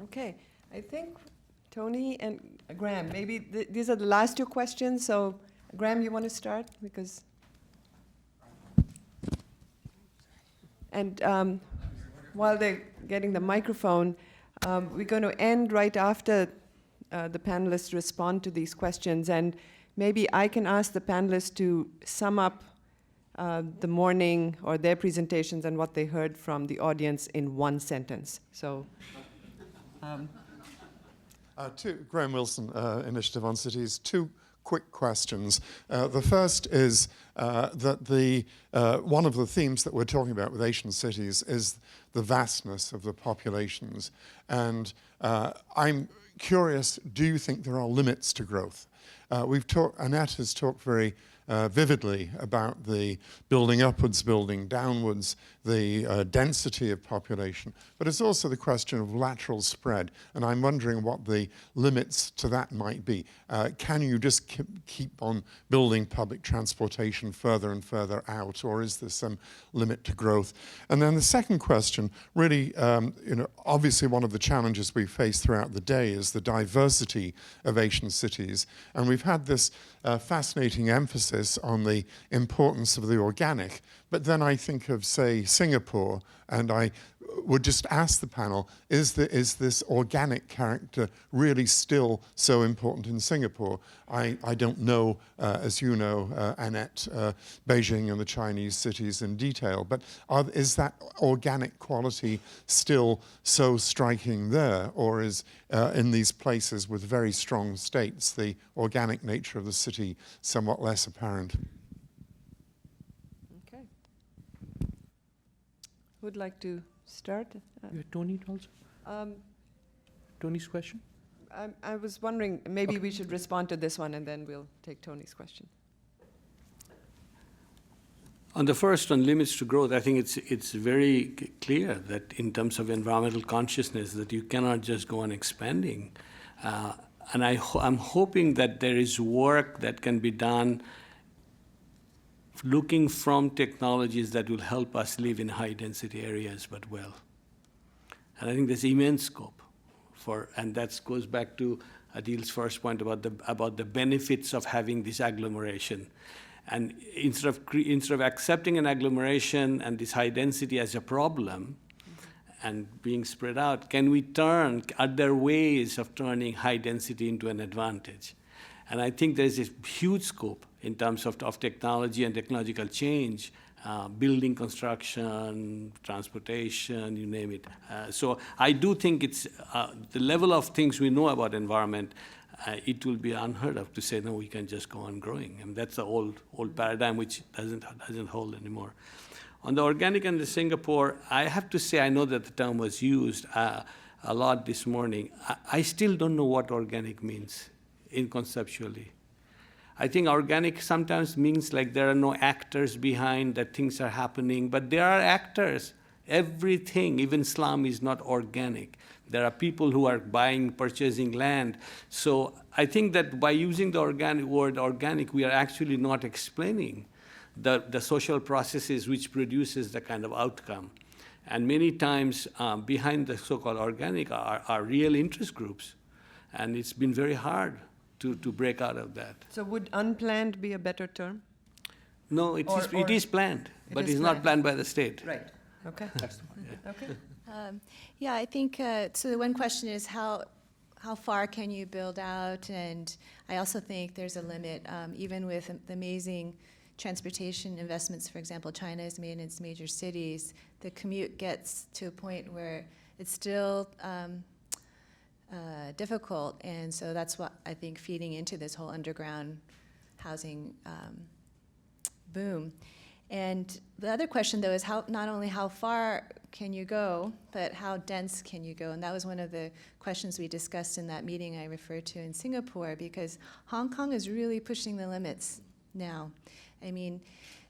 Okay, I think Tony and Graham, maybe these are the last two questions. So Graham, you want to start? And while they're getting the microphone, we're going to end right after the panelists respond to these questions. And maybe I can ask the panelists to sum up the morning or their presentations and what they heard from the audience in one sentence. So, Graham Wilson, Initiative on Cities. Two quick questions. The first is that one of the themes that we're talking about with Asian cities is the vastness of the populations. And I'm curious, do you think there are limits to growth? Annette has talked very vividly about the building upwards, building downwards, the density of population, but it's also the question of lateral spread, and I'm wondering what the limits to that might be. Can you just keep on building public transportation further and further out, or is there some limit to growth? And then the second question, really, obviously one of the challenges we face throughout the day is the diversity of Asian cities, and we've had this fascinating emphasis on the importance of the organic. But then I think of, say, Singapore, and I would just ask the panel, is this organic character really still so important in Singapore? I don't know, as you know, Annette, Beijing and the Chinese cities in detail, but is that organic quality still so striking there, or is in these places with very strong states, the organic nature of the city somewhat less apparent? Okay. Who'd like to start? Tony also? Tony's question? I was wondering, maybe we should respond to this one and then we'll take Tony's question. On the first, on limits to growth, I think it's very clear that in terms of environmental consciousness that you cannot just go on expanding. And I'm hoping that there is work that can be done looking from technologies that will help us live in high-density areas, but well. And I think there's immense scope and that goes back to Adil's first point about the benefits of having this agglomeration. And instead of accepting an agglomeration and this high density as a problem and being spread out, are there ways of turning high density into an advantage? And I think there's a huge scope in terms of technology and technological change, building construction, transportation, you name it. So I do think it's the level of things we know about environment, it will be unheard of to say, no, we can just go on growing. And that's the old paradigm which doesn't hold anymore. On the organic and the Singapore, I have to say, I know that the term was used a lot this morning. I still don't know what organic means conceptually. I think organic sometimes means like there are no actors behind that things are happening, but there are actors. Everything, even slum, is not organic. There are people who are purchasing land. So I think that by using the word organic, we are actually not explaining the social processes which produces the kind of outcome. And many times behind the so-called organic are real interest groups. And it's been very hard to break out of that. So would unplanned be a better term? No, it is planned, but it's not planned by the state. Right. Okay. That's the point. Yeah. Okay. Yeah, I think, so the one question is how far can you build out? And I also think there's a limit, even with the amazing transportation investments, for example, China has made in its major cities, the commute gets to a point where it's still difficult. And so that's what I think feeding into this whole underground housing boom. And the other question, though, is not only how far can you go, but how dense can you go? And that was one of the questions we discussed in that meeting I referred to in Singapore, because Hong Kong is really pushing the limits now. I mean,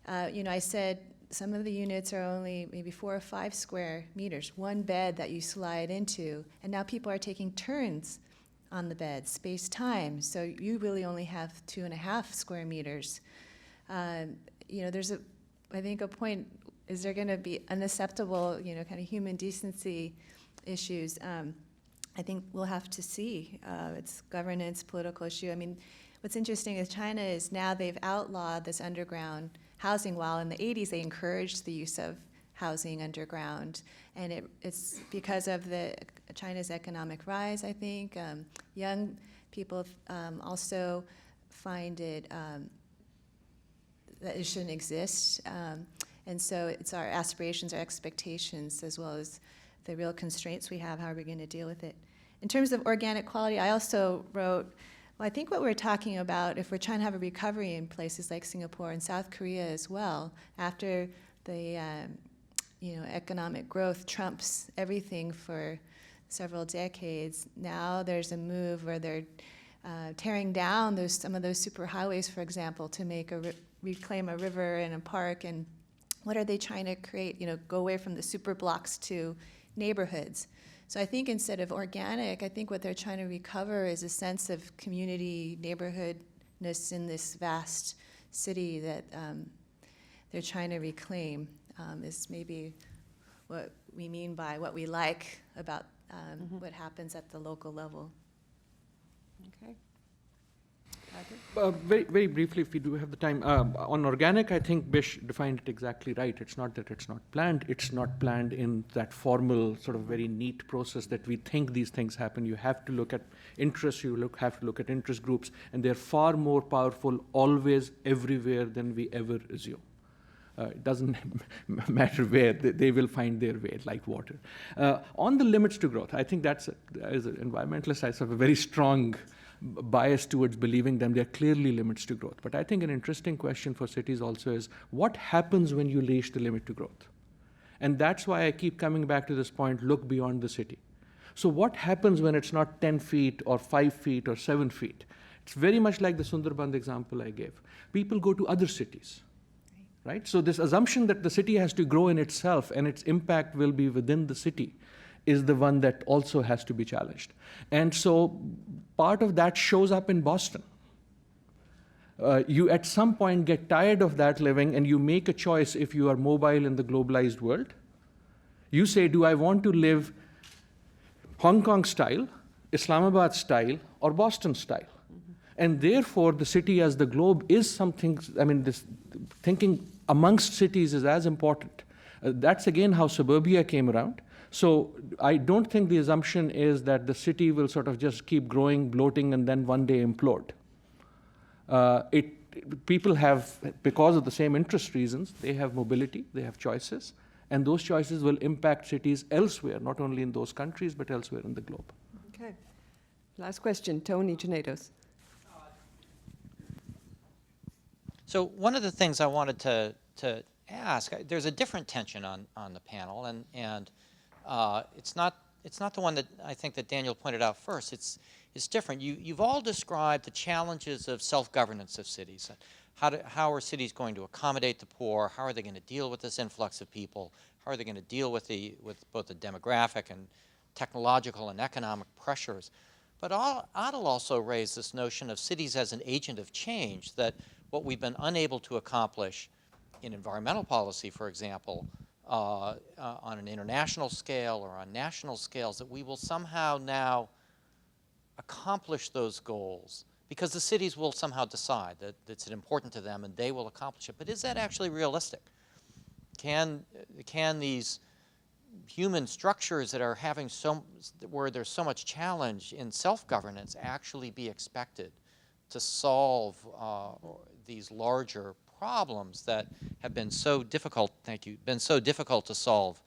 I said some of the units are only maybe 4 or 5 square meters, one bed that you slide into, and now people are taking turns on the bed, space-time, so you really only have 2.5 square meters. There's I think a point, is there going to be unacceptable, kind of human decency issues? I think we'll have to see. It's governance, political issue. I mean, what's interesting is China is now they've outlawed this underground housing, while in the 80s they encouraged the use of housing underground. And it's because of China's economic rise, I think. Young people also find it that it shouldn't exist. And so it's our aspirations, our expectations, as well as the real constraints we have, how are we going to deal with it. In terms of organic quality, I also wrote Well, I think what we're talking about, if we're trying to have a recovery in places like Singapore and South Korea as well, after the economic growth trumps everything for several decades, now there's a move where they're tearing down some of those superhighways, for example, to reclaim a river and a park. And what are they trying to create? Go away from the super blocks to neighborhoods. So I think instead of organic, I think what they're trying to recover is a sense of community, neighborhoodness in this vast city that they're trying to reclaim, is maybe what we mean by what we like about what happens at the local level. Okay. Very, very briefly, if we do have the time, on organic, I think Bish defined it exactly right. It's not that it's not planned. It's not planned in that formal, sort of very neat process that we think these things happen. You have to look at interests. Have to look at interest groups, and they're far more powerful always, everywhere than we ever assume. It doesn't matter where, they will find their way, like water. On the limits to growth, I think as an environmentalist, I have a very strong bias towards believing them. There are clearly limits to growth. But I think an interesting question for cities also is, what happens when you reach the limit to growth? And that's why I keep coming back to this point, look beyond the city. So what happens when it's not 10 feet or 5 feet or 7 feet? It's very much like the Sundarbans example I gave. People go to other cities, right? So this assumption that the city has to grow in itself and its impact will be within the city is the one that also has to be challenged. And so part of that shows up in Boston. You at some point get tired of that living and you make a choice if you are mobile in the globalized world. You say, do I want to live Hong Kong style, Islamabad style, or Boston style? And therefore, the city as the globe is something, this thinking amongst cities is as important. That's again how suburbia came around. So I don't think the assumption is that the city will sort of just keep growing, bloating, and then one day implode. People have, because of the same interest reasons, they have mobility, they have choices, and those choices will impact cities elsewhere, not only in those countries, but elsewhere in the globe. Okay. Last question, Tony Janetos. So one of the things I wanted to ask, there's a different tension on the panel, and it's not the one that I think that Daniel pointed out first. It's different. You've all described the challenges of self-governance of cities. How are cities going to accommodate the poor? How are they going to deal with this influx of people? How are they going to deal with both the demographic and technological and economic pressures? But Adil also raised this notion of cities as an agent of change, that what we've been unable to accomplish in environmental policy, for example, on an international scale or on national scales, that we will somehow now accomplish those goals because the cities will somehow decide that it's important to them and they will accomplish it. But is that actually realistic? Can these human structures that are having where there's so much challenge in self-governance actually be expected to solve these larger problems that have been so difficult, to solve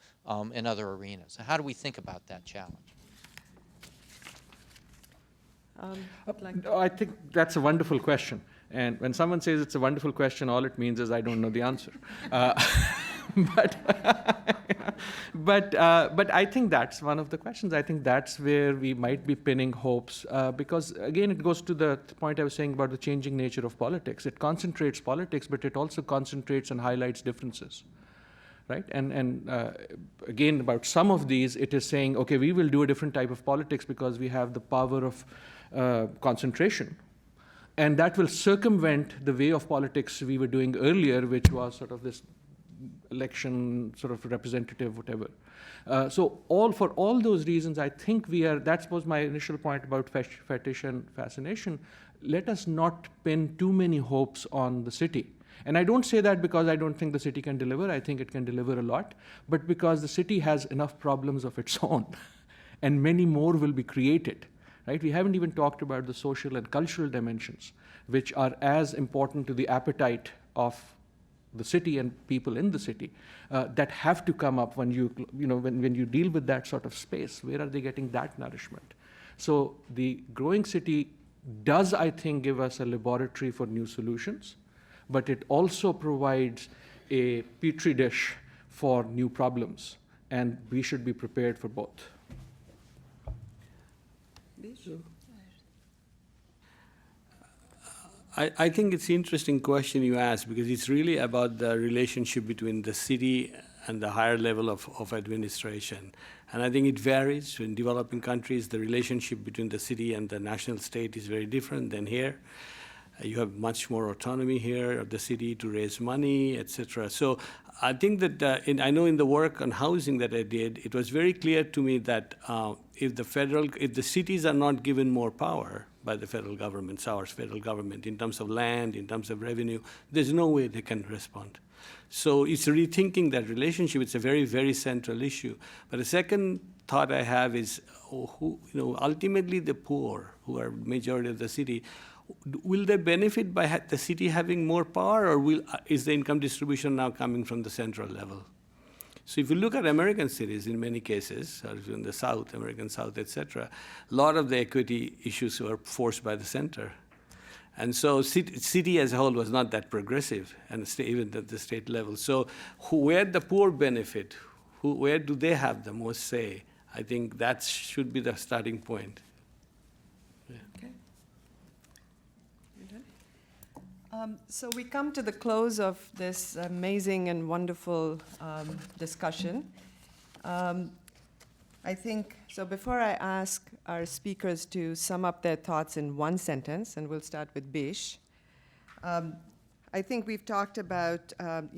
in other arenas? How do we think about that challenge? I think that's a wonderful question. And when someone says it's a wonderful question, all it means is I don't know the answer. But I think that's one of the questions. I think that's where we might be pinning hopes, because again, it goes to the point I was saying about the changing nature of politics. It concentrates politics, but it also concentrates and highlights differences, right? And again, about some of these, it is saying, okay, we will do a different type of politics because we have the power of concentration. And that will circumvent the way of politics we were doing earlier, which was sort of this election, sort of representative, whatever. So for all those reasons, I think that was my initial point about fetish and fascination. Let us not pin too many hopes on the city. And I don't say that because I don't think the city can deliver. I think it can deliver a lot, but because the city has enough problems of its own, and many more will be created. Right? We haven't even talked about the social and cultural dimensions, which are as important to the appetite of the city and people in the city, that have to come up when when you deal with that sort of space. Where are they getting that nourishment? So the growing city does, I think, give us a laboratory for new solutions, but it also provides a petri dish for new problems, and we should be prepared for both. I think it's an interesting question you asked, because it's really about the relationship between the city and the higher level of administration. And I think it varies. In developing countries, the relationship between the city and the national state is very different than here. You have much more autonomy here of the city to raise money, etc. So I think that I know in the work on housing that I did, it was very clear to me that if the cities are not given more power by the federal government, our federal government, in terms of land, in terms of revenue, there's no way they can respond. So it's rethinking that relationship. It's a very, very central issue. But the second thought I have is, ultimately the poor, who are majority of the city, will they benefit by the city having more power, or is the income distribution now coming from the central level? So if you look at American cities, in many cases, or in the South, American South, etc., a lot of the equity issues were forced by the center. And so city as a whole was not that progressive, and even at the state level. So where the poor benefit, where do they have the most say? I think that should be the starting point. Yeah. Okay. So we come to the close of this amazing and wonderful discussion. I think, so before I ask our speakers to sum up their thoughts in one sentence, and we'll start with Bish, I think we've talked about, the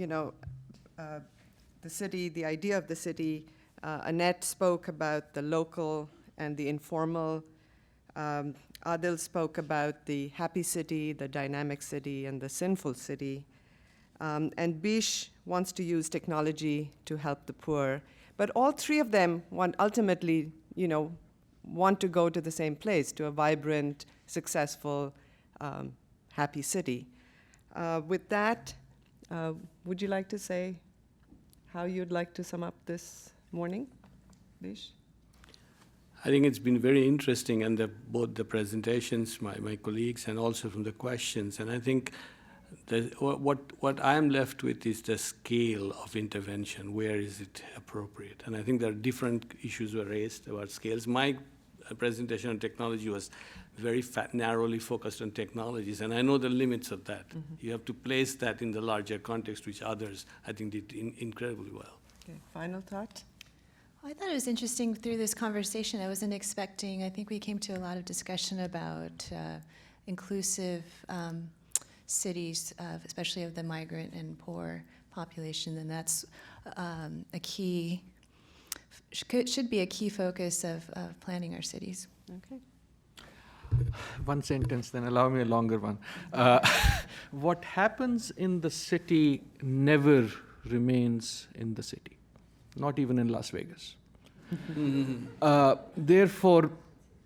city, the idea of the city. Annette spoke about the local and the informal. Adil spoke about the happy city, the dynamic city, and the sinful city. And Bish wants to use technology to help the poor. But all three of them ultimately, want to go to the same place, to a vibrant, successful, happy city. With that, would you like to say how you'd like to sum up this morning, Bish? I think it's been very interesting, and both the presentations, my colleagues, and also from the questions. And I think what I'm left with is the scale of intervention. Where is it appropriate? And I think there are different issues were raised about scales. My presentation on technology was very narrowly focused on technologies, and I know the limits of that. Mm-hmm. You have to place that in the larger context, which others, I think, did incredibly well. Okay, final thought? I thought it was interesting through this conversation. I wasn't expecting, I think we came to a lot of discussion about inclusive cities, especially of the migrant and poor population, and that's a key, should be a key focus of planning our cities. Okay. One sentence, then allow me a longer one. What happens in the city never remains in the city. Not even in Las Vegas. Therefore,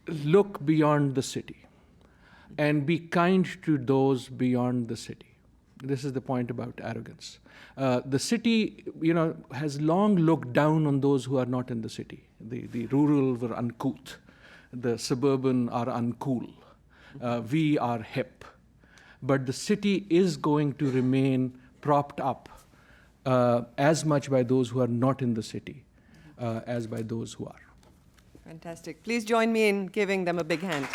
look beyond the city and be kind to those beyond the city. This is the point about arrogance. The city, has long looked down on those who are not in the city. The rural were uncouth. The suburban are uncool. We are hip. But the city is going to remain propped up as much by those who are not in the city as by those who are. Fantastic. Please join me in giving them a big hand.